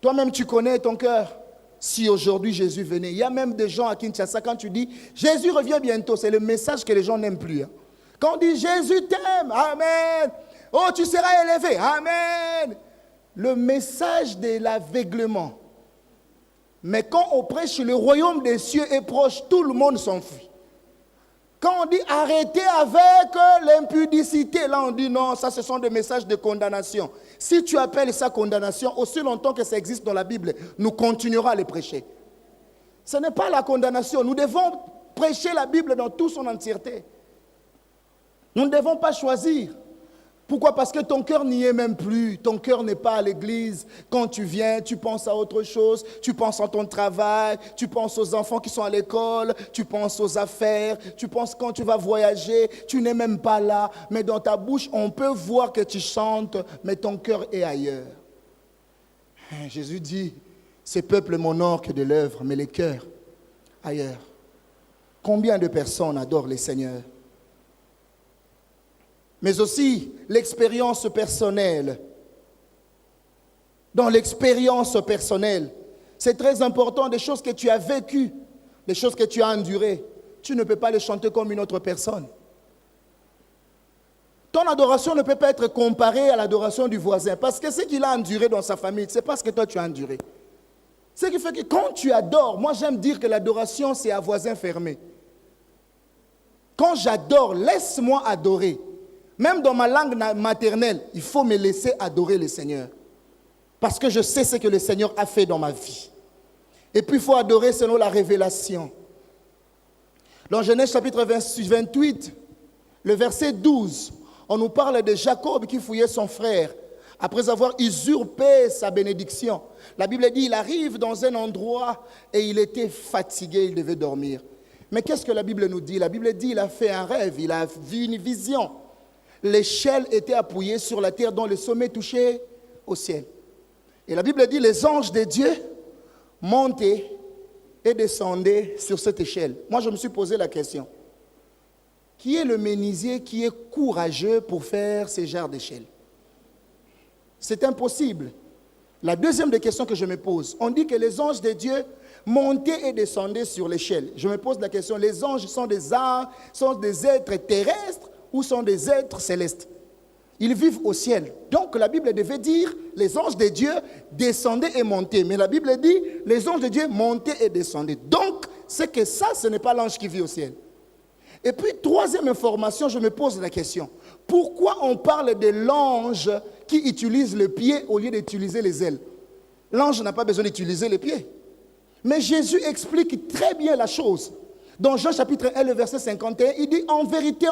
Toi-même, tu connais ton cœur. Si aujourd'hui Jésus venait, il y a même des gens à Kinshasa, quand tu dis Jésus revient bientôt, c'est le message que les gens n'aiment plus. Quand on dit Jésus t'aime, amen. Oh, tu seras élevé, amen. Le message de l'aveuglement. Mais quand on prêche, le royaume des cieux est proche, tout le monde s'enfuit. Quand on dit arrêtez avec l'impudicité, là on dit non, ça ce sont des messages de condamnation. Si tu appelles ça condamnation, aussi longtemps que ça existe dans la Bible, nous continuerons à les prêcher. Ce n'est pas la condamnation, nous devons prêcher la Bible dans toute son entièreté. Nous ne devons pas choisir. Pourquoi? Parce que ton cœur n'y est même plus. Ton cœur n'est pas à l'église. Quand tu viens, tu penses à autre chose. Tu penses à ton travail. Tu penses aux enfants qui sont à l'école. Tu penses aux affaires. Tu penses quand tu vas voyager. Tu n'es même pas là. Mais dans ta bouche, on peut voir que tu chantes, mais ton cœur est ailleurs. Jésus dit, ce peuple m'honore que de l'œuvre, mais les cœurs ailleurs. Combien de personnes adorent le Seigneur? Mais aussi l'expérience personnelle. Dans l'expérience personnelle, c'est très important, des choses que tu as vécues, des choses que tu as endurées. Tu ne peux pas les chanter comme une autre personne. Ton adoration ne peut pas être comparée à l'adoration du voisin, parce que ce qu'il a enduré dans sa famille, c'est pas ce que toi tu as enduré. Ce qui fait que quand tu adores, moi j'aime dire que l'adoration c'est à voisin fermé. Quand j'adore, laisse-moi adorer. Même dans ma langue maternelle, il faut me laisser adorer le Seigneur. Parce que je sais ce que le Seigneur a fait dans ma vie. Et puis il faut adorer selon la révélation. Dans Genèse chapitre 28, le verset 12, on nous parle de Jacob qui fouillait son frère après avoir usurpé sa bénédiction. La Bible dit il arrive dans un endroit et il était fatigué, il devait dormir. Mais qu'est-ce que la Bible nous dit? La Bible dit il a fait un rêve, il a vu une vision. L'échelle était appuyée sur la terre dont le sommet touchait au ciel. Et la Bible dit, les anges de Dieu montaient et descendaient sur cette échelle. Moi, je me suis posé la question. Qui est le menuisier qui est courageux pour faire ce genre d'échelle? C'est impossible. La deuxième des questions que je me pose, on dit que les anges de Dieu montaient et descendaient sur l'échelle. Je me pose la question, les anges sont des êtres terrestres ou sont des êtres célestes? Ils vivent au ciel. Donc la Bible devait dire, les anges de Dieu descendaient et montaient. Mais la Bible dit, les anges de Dieu montaient et descendaient. Donc, c'est que ça, ce n'est pas l'ange qui vit au ciel. Et puis, troisième information, je me pose la question. Pourquoi on parle de l'ange qui utilise le pied au lieu d'utiliser les ailes? L'ange n'a pas besoin d'utiliser les pieds. Mais Jésus explique très bien la chose. Dans Jean chapitre 1, le verset 51, il dit, en vérité,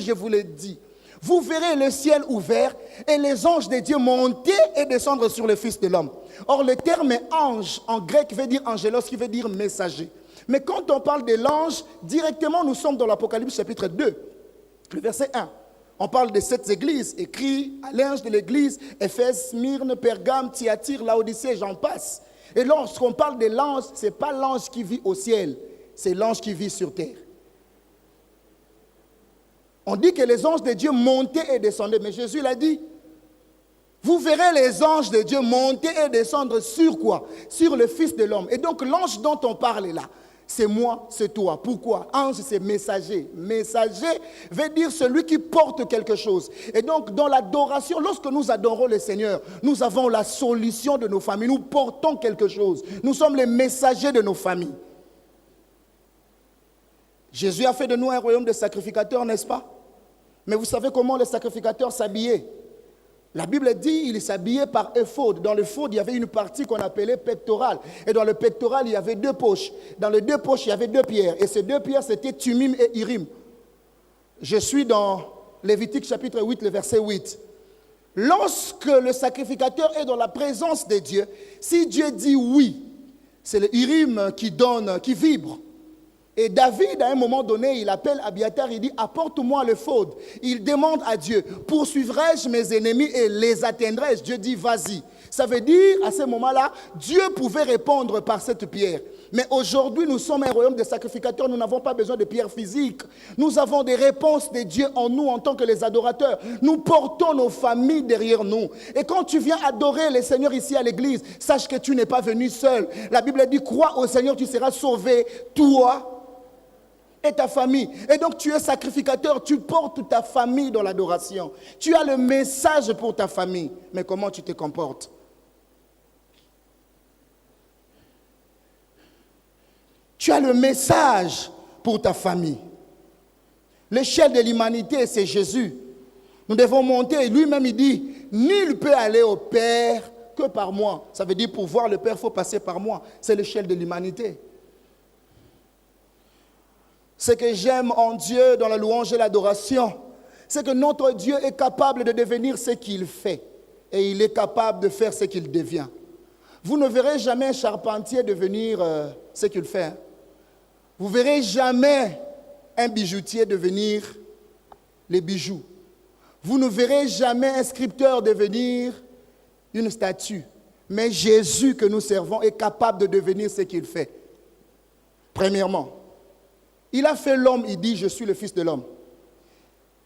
je vous le dis, vous verrez le ciel ouvert et les anges de Dieu monter et descendre sur le Fils de l'homme. Or, le terme ange, en grec, veut dire angelos, qui veut dire messager. Mais quand on parle de l'ange, directement, nous sommes dans l'Apocalypse chapitre 2, le verset 1. On parle de 7 églises, écrit à l'ange de l'église, Éphèse, Smyrne, Pergame, Thyatire, Laodicée, j'en passe. Et lorsqu'on parle de l'ange, ce n'est pas l'ange qui vit au ciel, c'est l'ange qui vit sur terre. On dit que les anges de Dieu montaient et descendaient, mais Jésus l'a dit. Vous verrez les anges de Dieu monter et descendre sur quoi? Sur le Fils de l'homme. Et donc l'ange dont on parle là, C'est moi, c'est toi. Pourquoi? Ange, c'est messager. Messager veut dire celui qui porte quelque chose. Et donc, dans l'adoration, lorsque nous adorons le Seigneur, nous avons la solution de nos familles. Nous portons quelque chose. Nous sommes les messagers de nos familles. Jésus a fait de nous un royaume de sacrificateurs, n'est-ce pas? Mais vous savez comment les sacrificateurs s'habillaient? La Bible dit qu'il s'habillait par éphod. Dans l'éphod, il y avait une partie qu'on appelait pectorale. Et dans le pectoral, il y avait 2 poches. Dans les 2 poches, il y avait 2 pierres. Et ces 2 pierres, c'était Tumim et Urim. Je suis dans Lévitique chapitre 8, le verset 8. Lorsque le sacrificateur est dans la présence de Dieu, si Dieu dit oui, c'est le Urim qui donne, qui vibre. Et David, à un moment donné, il appelle Abiatar, il dit, apporte-moi l'éphod. Il demande à Dieu, poursuivrai-je mes ennemis et les atteindrai-je? Dieu dit, vas-y. Ça veut dire, à ce moment-là, Dieu pouvait répondre par cette pierre. Mais aujourd'hui, nous sommes un royaume de sacrificateurs, nous n'avons pas besoin de pierres physiques. Nous avons des réponses de Dieu en nous en tant que les adorateurs. Nous portons nos familles derrière nous. Et quand tu viens adorer le Seigneur ici à l'église, sache que tu n'es pas venu seul. La Bible dit, crois au Seigneur, tu seras sauvé, toi et ta famille. Et donc tu es sacrificateur, tu portes ta famille dans l'adoration. Tu as le message pour ta famille. Mais comment tu te comportes? Tu as le message pour ta famille. L'échelle de l'humanité, c'est Jésus. Nous devons monter. Lui-même, il dit, nul ne peut aller au Père que par moi. Ça veut dire, pour voir le Père, il faut passer par moi. C'est l'échelle de l'humanité. Ce que j'aime en Dieu, dans la louange et l'adoration, c'est que notre Dieu est capable de devenir ce qu'il fait. Et il est capable de faire ce qu'il devient. Vous ne verrez jamais un charpentier devenir ce qu'il fait. Vous ne verrez jamais un bijoutier devenir les bijoux. Vous ne verrez jamais un sculpteur devenir une statue. Mais Jésus que nous servons est capable de devenir ce qu'il fait. Premièrement, il a fait l'homme, il dit, je suis le fils de l'homme.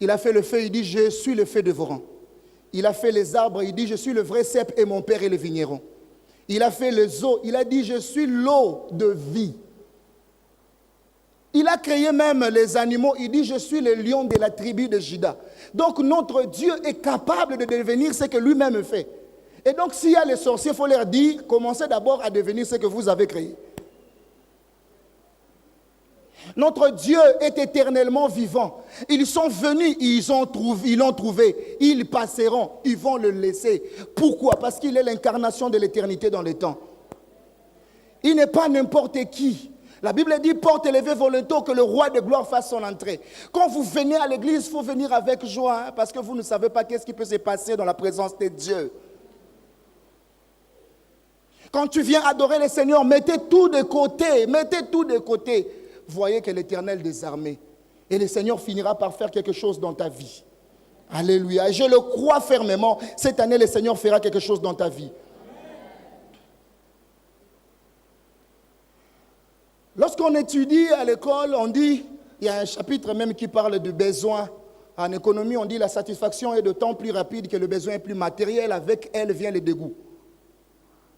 Il a fait le feu, il dit, je suis le feu dévorant. Il a fait les arbres, il dit, je suis le vrai cep et mon père est le vigneron. Il a fait les eaux, il a dit, je suis l'eau de vie. Il a créé même les animaux, il dit, je suis le lion de la tribu de Juda. Donc notre Dieu est capable de devenir ce que lui-même fait. Et donc s'il y a les sorciers, il faut leur dire, commencez d'abord à devenir ce que vous avez créé. Notre Dieu est éternellement vivant. Ils sont venus, ils l'ont trouvé. Ils passeront, ils vont le laisser. Pourquoi? Parce qu'il est l'incarnation de l'éternité dans les temps. Il n'est pas n'importe qui. La Bible dit, porte élevée volontaire que le roi de gloire fasse son entrée. Quand vous venez à l'église, il faut venir avec joie, hein, parce que vous ne savez pas qu'est-ce qui peut se passer dans la présence de Dieu. Quand tu viens adorer le Seigneur, mettez tout de côté, mettez tout de côté. Voyez que l'Éternel des armées et le Seigneur finira par faire quelque chose dans ta vie. Alléluia. Et je le crois fermement. Cette année, le Seigneur fera quelque chose dans ta vie. Lorsqu'on étudie à l'école, on dit, il y a un chapitre même qui parle du besoin. En économie, on dit la satisfaction est d'autant plus rapide que le besoin est plus matériel. Avec elle vient le dégoût.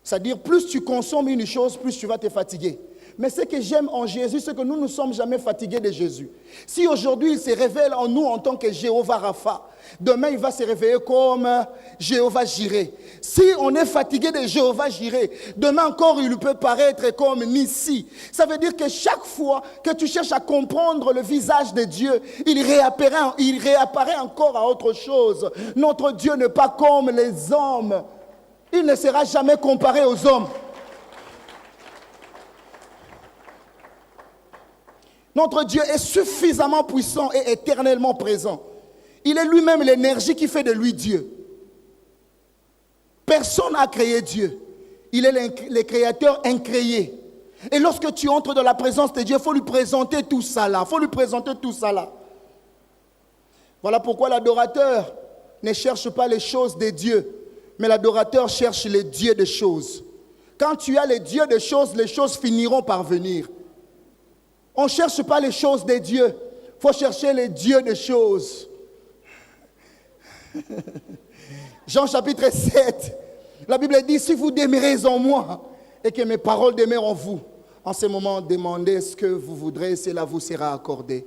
C'est-à-dire, plus tu consommes une chose, plus tu vas te fatiguer. Mais ce que j'aime en Jésus, c'est que nous ne sommes jamais fatigués de Jésus. Si aujourd'hui il se révèle en nous en tant que Jéhovah Rapha, demain il va se réveiller comme Jéhovah Jireh. Si on est fatigué de Jéhovah Jireh, demain encore il peut paraître comme Nissi. Ça veut dire que chaque fois que tu cherches à comprendre le visage de Dieu, il réapparaît encore à autre chose. Notre Dieu n'est pas comme les hommes. Il ne sera jamais comparé aux hommes. Notre Dieu est suffisamment puissant et éternellement présent. Il est lui-même l'énergie qui fait de lui Dieu. Personne n'a créé Dieu. Il est le créateur incréé. Et lorsque tu entres dans la présence de Dieu, il faut lui présenter tout ça là. Il faut lui présenter tout ça là. Voilà pourquoi l'adorateur ne cherche pas les choses de Dieu, mais l'adorateur cherche les dieux des choses. Quand tu as les dieux des choses, les choses finiront par venir. On ne cherche pas les choses des dieux. Il faut chercher les dieux des choses. Jean chapitre 7. La Bible dit, si vous demeurez en moi et que mes paroles demeurent en vous, En ce moment, demandez ce que vous voudrez et cela vous sera accordé.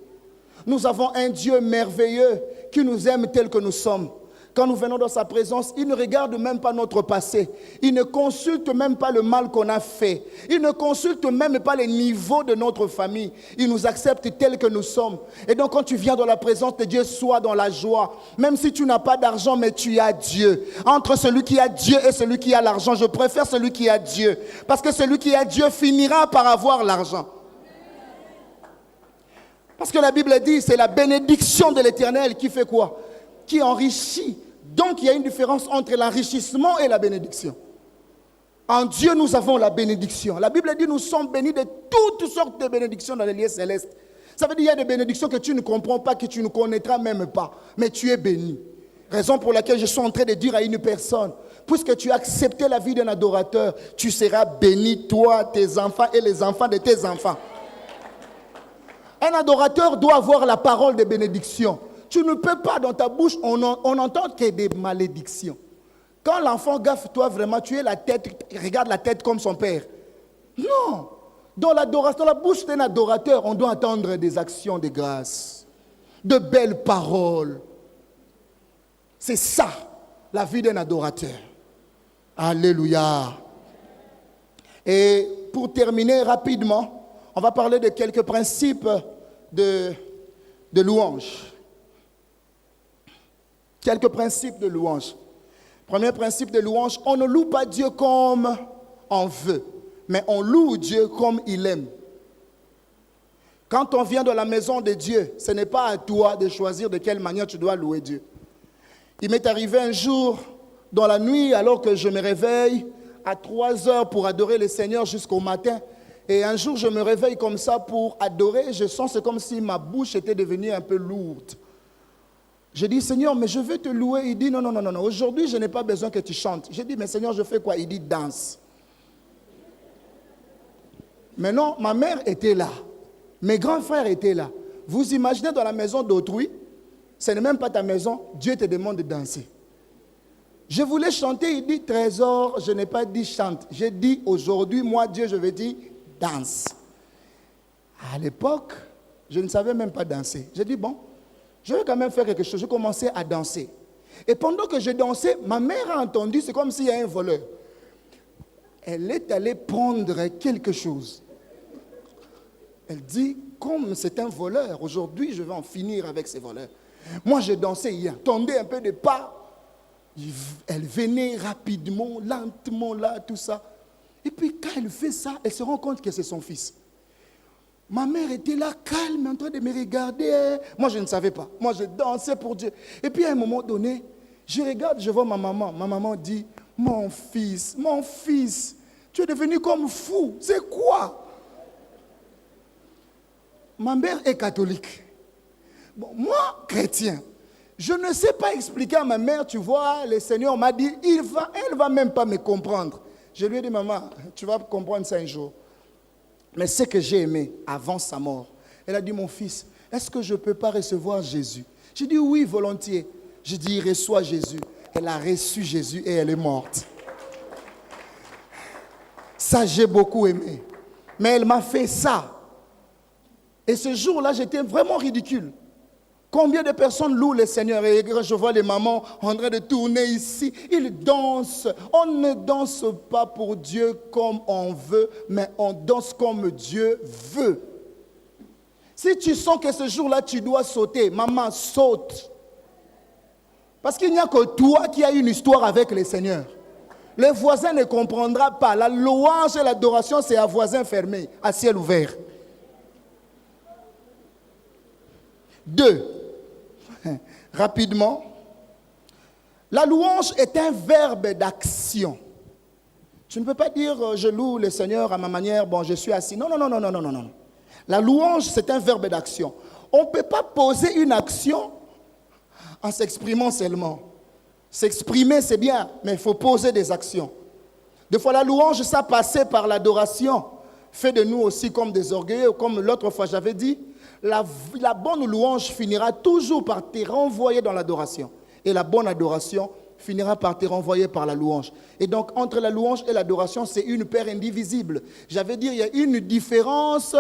Nous avons un Dieu merveilleux qui nous aime tel que nous sommes. Quand nous venons dans sa présence, il ne regarde même pas notre passé. Il ne consulte même pas le mal qu'on a fait. Il ne consulte même pas les niveaux de notre famille. Il nous accepte tels que nous sommes. Et donc quand tu viens dans la présence de Dieu, sois dans la joie. Même si tu n'as pas d'argent, mais tu as Dieu. Entre celui qui a Dieu et celui qui a l'argent, je préfère celui qui a Dieu. Parce que celui qui a Dieu finira par avoir l'argent. Parce que la Bible dit, c'est la bénédiction de l'Éternel qui fait quoi? Qui enrichit. Donc, il y a une différence entre l'enrichissement et la bénédiction. En Dieu, nous avons la bénédiction. La Bible dit, nous sommes bénis de toutes sortes de bénédictions dans les lieux célestes. Ça veut dire qu'il y a des bénédictions que tu ne comprends pas, que tu ne connaîtras même pas. Mais tu es béni. Raison pour laquelle je suis en train de dire à une personne, puisque tu as accepté la vie d'un adorateur, tu seras béni, toi, tes enfants et les enfants de tes enfants. Un adorateur doit avoir la parole de bénédiction. Tu ne peux pas, dans ta bouche, on n'entend que des malédictions. Quand l'enfant gaffe, toi vraiment, tu es la tête, regarde la tête comme son père. Non. Dans l'adoration, dans la bouche d'un adorateur, on doit entendre des actions de grâce, de belles paroles. C'est ça, la vie d'un adorateur. Alléluia. Et pour terminer rapidement, on va parler de quelques principes de louange. Quelques principes de louange. Premier principe de louange, on ne loue pas Dieu comme on veut, mais on loue Dieu comme il aime. Quand on vient dans la maison de Dieu, ce n'est pas à toi de choisir de quelle manière tu dois louer Dieu. Il m'est arrivé un jour, dans la nuit, alors que je me réveille à 3 heures pour adorer le Seigneur jusqu'au matin. Et un jour, je me réveille comme ça pour adorer. Je sens, c'est comme si ma bouche était devenue un peu lourde. Je dis, Seigneur, mais je veux te louer. Il dit, non. Aujourd'hui, je n'ai pas besoin que tu chantes. Je dis, mais Seigneur, je fais quoi? Il dit, danse. Maintenant, ma mère était là. Mes grands frères étaient là. Vous imaginez dans la maison d'autrui, ce n'est même pas ta maison, Dieu te demande de danser. Je voulais chanter, il dit, trésor, je n'ai pas dit chante. J'ai dit, aujourd'hui, moi, Dieu, je vais dire, danse. À l'époque, je ne savais même pas danser. J'ai dit, bon, je vais quand même faire quelque chose. Je commençais à danser. Et pendant que je dansais, ma mère a entendu, c'est comme s'il y a un voleur. Elle est allée prendre quelque chose. Elle dit, comme c'est un voleur, aujourd'hui je vais en finir avec ces voleurs. Moi je dansais, il attendait un peu de pas. Elle venait rapidement, lentement là, tout ça. Et puis quand elle fait ça, elle se rend compte que c'est son fils. Ma mère était là, calme, en train de me regarder. Moi, je ne savais pas. Moi, je dansais pour Dieu. Et puis, à un moment donné, je regarde, je vois ma maman. Ma maman dit, mon fils, tu es devenu comme fou. C'est quoi? Ma mère est catholique. Bon, moi, chrétien, je ne sais pas expliquer à ma mère, tu vois, le Seigneur m'a dit, elle ne va même pas me comprendre. Je lui ai dit, maman, tu vas comprendre ça un jour. Mais ce que j'ai aimé avant sa mort, elle a dit, mon fils, est-ce que je ne peux pas recevoir Jésus? J'ai dit, oui, volontiers. J'ai dit, reçois Jésus. Elle a reçu Jésus et elle est morte. Ça, j'ai beaucoup aimé. Mais elle m'a fait ça. Et ce jour-là, j'étais vraiment ridicule. Combien de personnes louent le Seigneur? Et je vois les mamans en train de tourner ici. Ils dansent. On ne danse pas pour Dieu comme on veut, mais on danse comme Dieu veut. Si tu sens que ce jour-là, tu dois sauter, maman, saute. Parce qu'il n'y a que toi qui as une histoire avec le Seigneur. Le voisin ne comprendra pas. La louange et l'adoration, c'est à voisin fermé, à ciel ouvert. 2. Rapidement, la louange est un verbe d'action. Tu ne peux pas dire je loue le Seigneur à ma manière, bon je suis assis. Non. La louange c'est un verbe d'action. On ne peut pas poser une action en s'exprimant seulement. S'exprimer c'est bien, mais il faut poser des actions. Des fois la louange ça passait par l'adoration. Fait de nous aussi comme des orgueilleux, comme l'autre fois j'avais dit. La bonne louange finira toujours par te renvoyer dans l'adoration. Et la bonne adoration finira par te renvoyer par la louange. Et donc, entre la louange et l'adoration, c'est une paire indivisible. J'avais dit, il y a une différence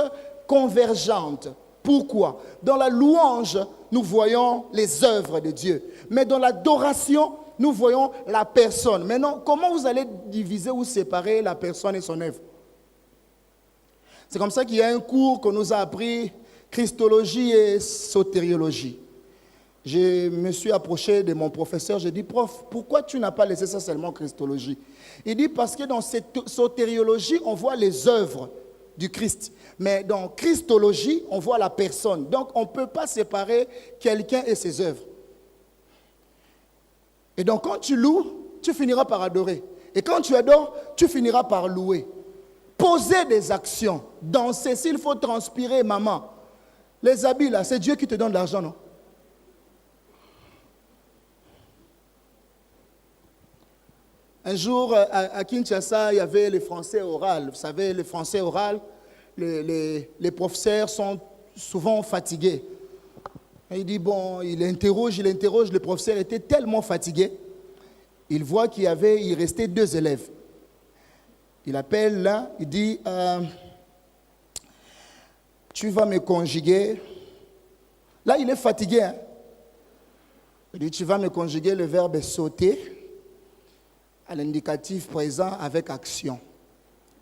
convergente. Pourquoi? Dans la louange, nous voyons les œuvres de Dieu. Mais dans l'adoration, nous voyons la personne. Maintenant, comment vous allez diviser ou séparer la personne et son œuvre? C'est comme ça qu'il y a un cours qu'on nous a appris, Christologie et sotériologie. Je me suis approché de mon professeur, j'ai dit, prof, pourquoi tu n'as pas laissé ça seulement Christologie? Il dit, parce que dans cette sotériologie, on voit les œuvres du Christ. Mais dans Christologie, on voit la personne. Donc, on ne peut pas séparer quelqu'un et ses œuvres. Et donc, quand tu loues, tu finiras par adorer. Et quand tu adores, tu finiras par louer. Poser des actions, danser, s'il faut transpirer, maman. Les habits, là, c'est Dieu qui te donne l'argent, non? Un jour, à Kinshasa, il y avait les français oral. Vous savez, les français oral, les professeurs sont souvent fatigués. Et il dit, bon, il interroge, le professeur était tellement fatigué. Il voit il restait 2 élèves. Il appelle là, il dit, tu vas me conjuguer. Là, il est fatigué. Hein? Il dit, tu vas me conjuguer le verbe sauter à l'indicatif présent avec action.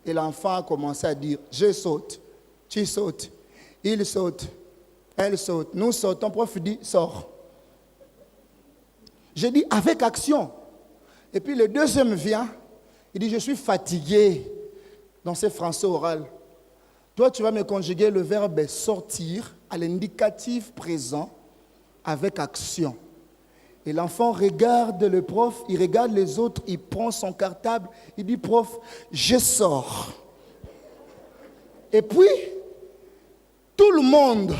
Et l'enfant a commencé à dire, je saute, tu sautes, il saute, elle saute, nous sautons. Prof dit, sors. J'ai dit, avec action. Et puis le deuxième vient, il dit, je suis fatigué dans ce français oral. Toi, tu vas me conjuguer le verbe sortir à l'indicatif présent avec action. Et l'enfant regarde le prof, il regarde les autres, il prend son cartable, il dit, prof, je sors. Et puis, tout le monde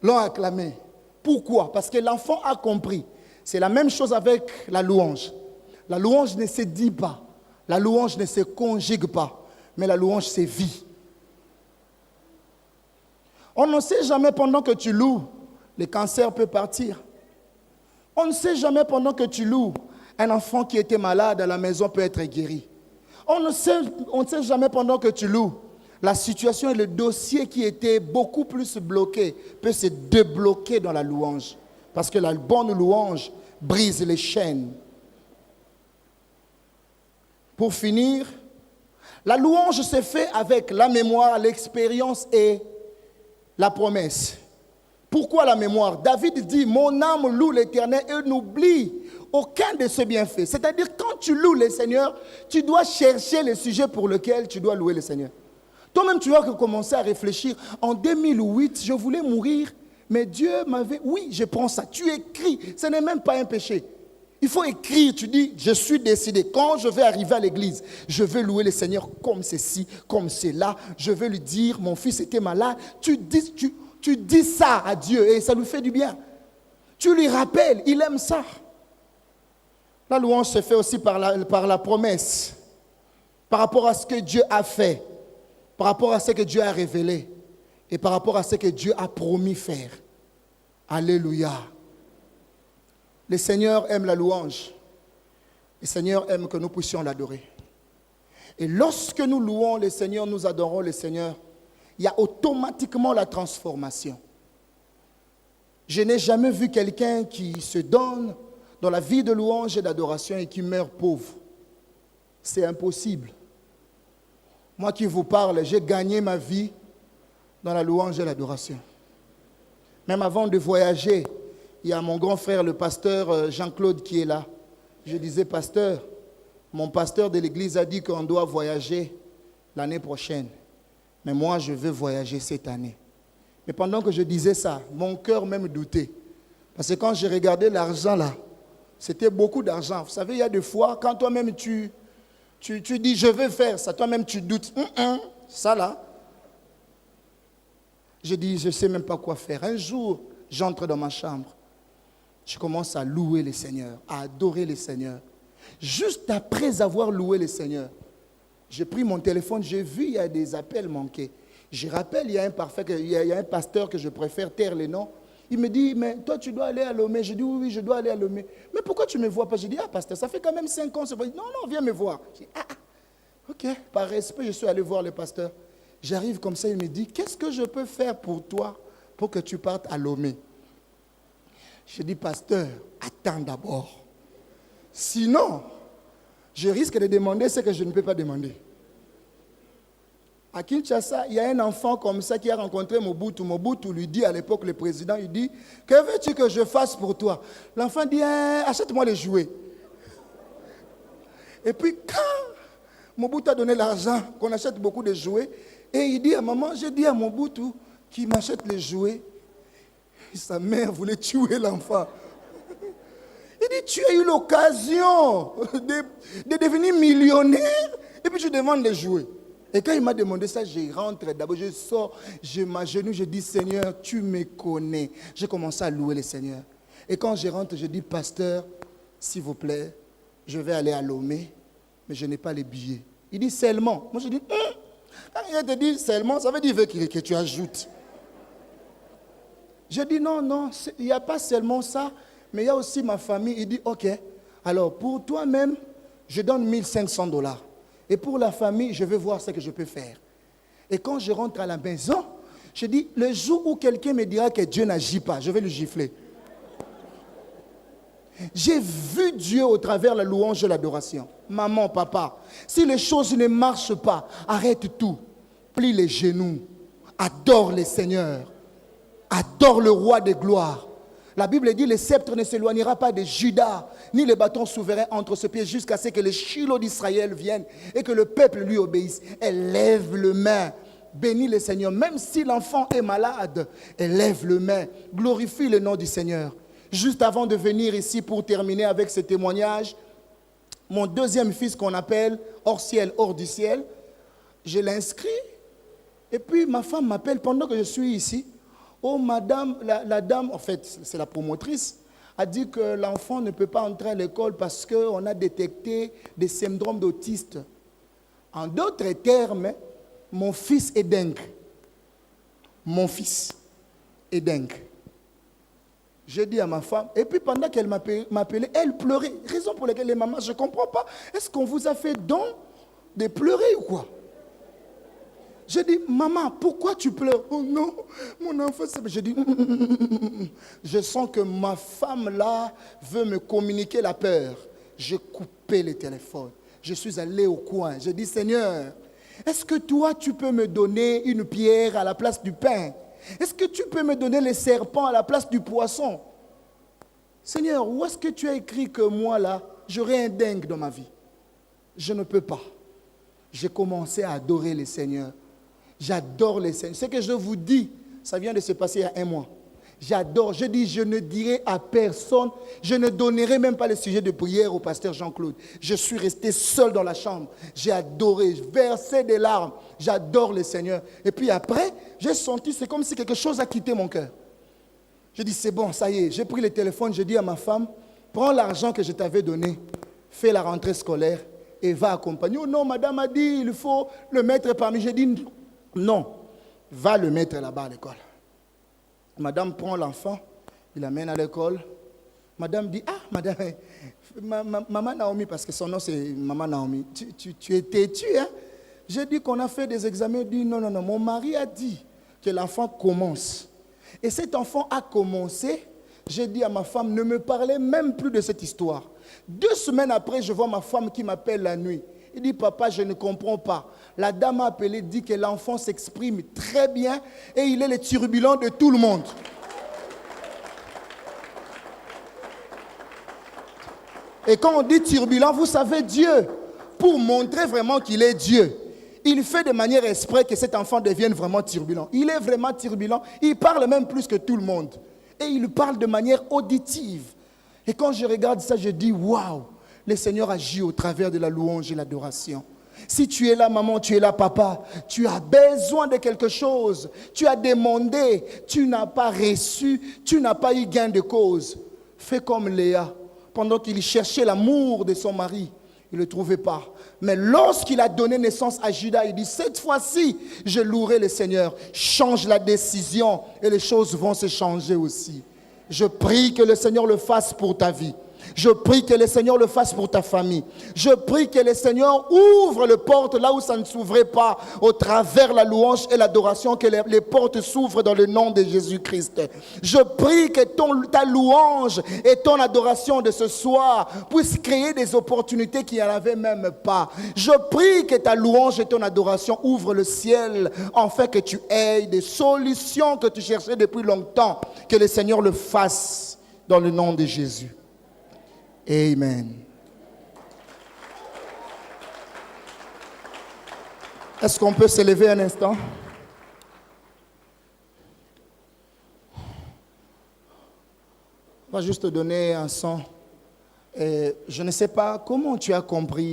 l'a acclamé. Pourquoi? Parce que l'enfant a compris. C'est la même chose avec la louange. La louange ne se dit pas. La louange ne se conjugue pas. Mais la louange, c'est vie. On ne sait jamais pendant que tu loues, le cancer peut partir. On ne sait jamais pendant que tu loues, un enfant qui était malade à la maison peut être guéri. On ne sait jamais pendant que tu loues, la situation et le dossier qui était beaucoup plus bloqué peut se débloquer dans la louange. Parce que la bonne louange brise les chaînes. Pour finir, la louange se fait avec la mémoire, l'expérience et la promesse. Pourquoi la mémoire? David dit, mon âme loue l'Éternel et n'oublie aucun de ses bienfaits. C'est-à-dire, quand tu loues le Seigneur, tu dois chercher le sujet pour lequel tu dois louer le Seigneur. Toi-même, tu vas commencer à réfléchir. En 2008, je voulais mourir, mais Dieu m'avait... Oui, je prends ça. Tu écris. Ce n'est même pas un péché. Il faut écrire. Tu dis, je suis décidé. Quand je vais arriver à l'église, je vais louer le Seigneur comme ceci, comme cela. Je vais lui dire, mon fils était malade. Tu dis ça à Dieu et ça lui fait du bien. Tu lui rappelles, il aime ça. La louange se fait aussi par la promesse, par rapport à ce que Dieu a fait, par rapport à ce que Dieu a révélé et par rapport à ce que Dieu a promis faire. Alléluia. Le Seigneur aime la louange. Le Seigneur aime que nous puissions l'adorer. Et lorsque nous louons le Seigneur, nous adorons le Seigneur, il y a automatiquement la transformation. Je n'ai jamais vu quelqu'un qui se donne dans la vie de louange et d'adoration et qui meurt pauvre. C'est impossible. Moi qui vous parle, j'ai gagné ma vie dans la louange et l'adoration. Même avant de voyager, il y a mon grand frère, le pasteur Jean-Claude, qui est là. Je disais, pasteur, mon pasteur de l'église a dit qu'on doit voyager l'année prochaine. Mais moi, je veux voyager cette année. Mais pendant que je disais ça, mon cœur même doutait. Parce que quand j'ai regardé l'argent là, c'était beaucoup d'argent. Vous savez, il y a des fois, quand toi-même tu dis, je veux faire ça, toi-même tu doutes. Ça là. Je dis, je ne sais même pas quoi faire. Un jour, j'entre dans ma chambre. Je commence à louer le Seigneur, à adorer le Seigneur. Juste après avoir loué le Seigneur, j'ai pris mon téléphone, j'ai vu, il y a des appels manqués. Je rappelle, il y a un pasteur que je préfère taire les noms. Il me dit, mais toi, tu dois aller à Lomé. Je dis, oui, oui, je dois aller à Lomé. Mais pourquoi tu ne me vois pas? Je dis, ah, pasteur, ça fait quand même 5 ans. Non, non, viens me voir. Je dis, ok, par respect, je suis allé voir le pasteur. J'arrive comme ça, il me dit, qu'est-ce que je peux faire pour toi pour que tu partes à Lomé? Je dis, pasteur, attends d'abord. Sinon, je risque de demander ce que je ne peux pas demander. À Kinshasa, il y a un enfant comme ça qui a rencontré Mobutu. Mobutu lui dit à l'époque, le président, il dit, que veux-tu que je fasse pour toi? L'enfant dit, achète-moi les jouets. Et puis quand Mobutu a donné l'argent, qu'on achète beaucoup de jouets, et il dit à maman, j'ai dit à Mobutu qu'il m'achète les jouets. Et sa mère voulait tuer l'enfant. Il dit, tu as eu l'occasion de devenir millionnaire, et puis tu demandes les jouets. Et quand il m'a demandé ça, je rentre d'abord, je sors, je m'agenouille, je dis, Seigneur, tu me connais. J'ai commencé à louer le Seigneur. Et quand je rentre, je dis, pasteur, s'il vous plaît, je vais aller à Lomé, mais je n'ai pas les billets. Il dit, seulement. Moi, je dis, quand il te dit seulement, ça veut dire que tu ajoutes. Je dis, non, non, il n'y a pas seulement ça, mais il y a aussi ma famille. Il dit, ok, alors pour toi-même, je donne $1 500. Et pour la famille, je vais voir ce que je peux faire. Et quand je rentre à la maison, je dis, le jour où quelqu'un me dira que Dieu n'agit pas, je vais le gifler. J'ai vu Dieu au travers la louange et l'adoration. Maman, papa, si les choses ne marchent pas, arrête tout. Plie les genoux. Adore le Seigneur. Adore le roi des gloires. La Bible dit, le sceptre ne s'éloignera pas de Juda, ni le bâton souverain entre ses pieds, jusqu'à ce que les Shiloh d'Israël viennent et que le peuple lui obéisse. Elle lève le main, bénis le Seigneur. Même si l'enfant est malade, elle lève le main, glorifie le nom du Seigneur. Juste avant de venir ici pour terminer avec ce témoignage, mon deuxième fils qu'on appelle hors ciel, hors du ciel, je l'inscris. Et puis ma femme m'appelle pendant que je suis ici. Oh madame, la dame, en fait c'est la promotrice, a dit que l'enfant ne peut pas entrer à l'école parce qu'on a détecté des syndromes d'autiste. En d'autres termes, mon fils est dingue. Mon fils est dingue. J'ai dit à ma femme, et puis pendant qu'elle m'appelait, elle pleurait. Raison pour laquelle les mamans, je ne comprends pas. Est-ce qu'on vous a fait don de pleurer ou quoi? J'ai dit, maman, pourquoi tu pleures? Oh non, mon enfant, j'ai dit, je sens que ma femme là veut me communiquer la peur. J'ai coupé le téléphone. Je suis allé au coin. J'ai dit, Seigneur, est-ce que toi, tu peux me donner une pierre à la place du pain? Est-ce que tu peux me donner les serpents à la place du poisson? Seigneur, où est-ce que tu as écrit que moi là, j'aurai un dingue dans ma vie? Je ne peux pas. J'ai commencé à adorer le Seigneur. J'adore le Seigneur. Ce que je vous dis, ça vient de se passer il y a 1 mois. J'adore. Je dis, je ne dirai à personne, je ne donnerai même pas le sujet de prière au pasteur Jean-Claude. Je suis resté seul dans la chambre. J'ai adoré, versé des larmes. J'adore le Seigneur. Et puis après, j'ai senti, c'est comme si quelque chose a quitté mon cœur. Je dis, c'est bon, ça y est. J'ai pris le téléphone, j'ai dit à ma femme, prends l'argent que je t'avais donné, fais la rentrée scolaire et va accompagner. Oh non, madame a dit, il faut le mettre parmi. J'ai dit, non, va le mettre là-bas à l'école. Madame prend l'enfant, il l'amène à l'école. Madame dit, ah, madame, maman Naomi, parce que son nom c'est maman Naomi, tu es têtue, hein? J'ai dit qu'on a fait des examens, dit non, non, non, mon mari a dit que l'enfant commence. Et cet enfant a commencé, j'ai dit à ma femme, ne me parlez même plus de cette histoire. 2 semaines après, je vois ma femme qui m'appelle la nuit. Il dit, papa, je ne comprends pas. La dame a appelé, dit que l'enfant s'exprime très bien et il est le turbulent de tout le monde. Et quand on dit turbulent, vous savez, Dieu, pour montrer vraiment qu'il est Dieu, il fait de manière exprès que cet enfant devienne vraiment turbulent. Il est vraiment turbulent. Il parle même plus que tout le monde. Et il parle de manière auditive. Et quand je regarde ça, je dis, waouh! Le Seigneur agit au travers de la louange et l'adoration. Si tu es là, maman, tu es là, papa, tu as besoin de quelque chose, tu as demandé, tu n'as pas reçu, tu n'as pas eu gain de cause. Fais comme Léa, pendant qu'il cherchait l'amour de son mari, Il ne le trouvait pas. Mais lorsqu'il a donné naissance à Judas, il dit, cette fois-ci, je louerai le Seigneur. Change la décision et les choses vont se changer aussi. Je prie que le Seigneur le fasse pour ta vie. Je prie que le Seigneur le fasse pour ta famille. Je prie que le Seigneur ouvre les portes là où ça ne s'ouvrait pas, au travers la louange et l'adoration, que les portes s'ouvrent dans le nom de Jésus-Christ. Je prie que ta louange et ton adoration de ce soir puissent créer des opportunités qu'il n'y en avait même pas. Je prie que ta louange et ton adoration ouvrent le ciel, afin que tu aies des solutions que tu cherchais depuis longtemps. Que le Seigneur le fasse dans le nom de Jésus. Amen. Est-ce qu'on peut se lever un instant? On va juste te donner un son. Je ne sais pas comment tu as compris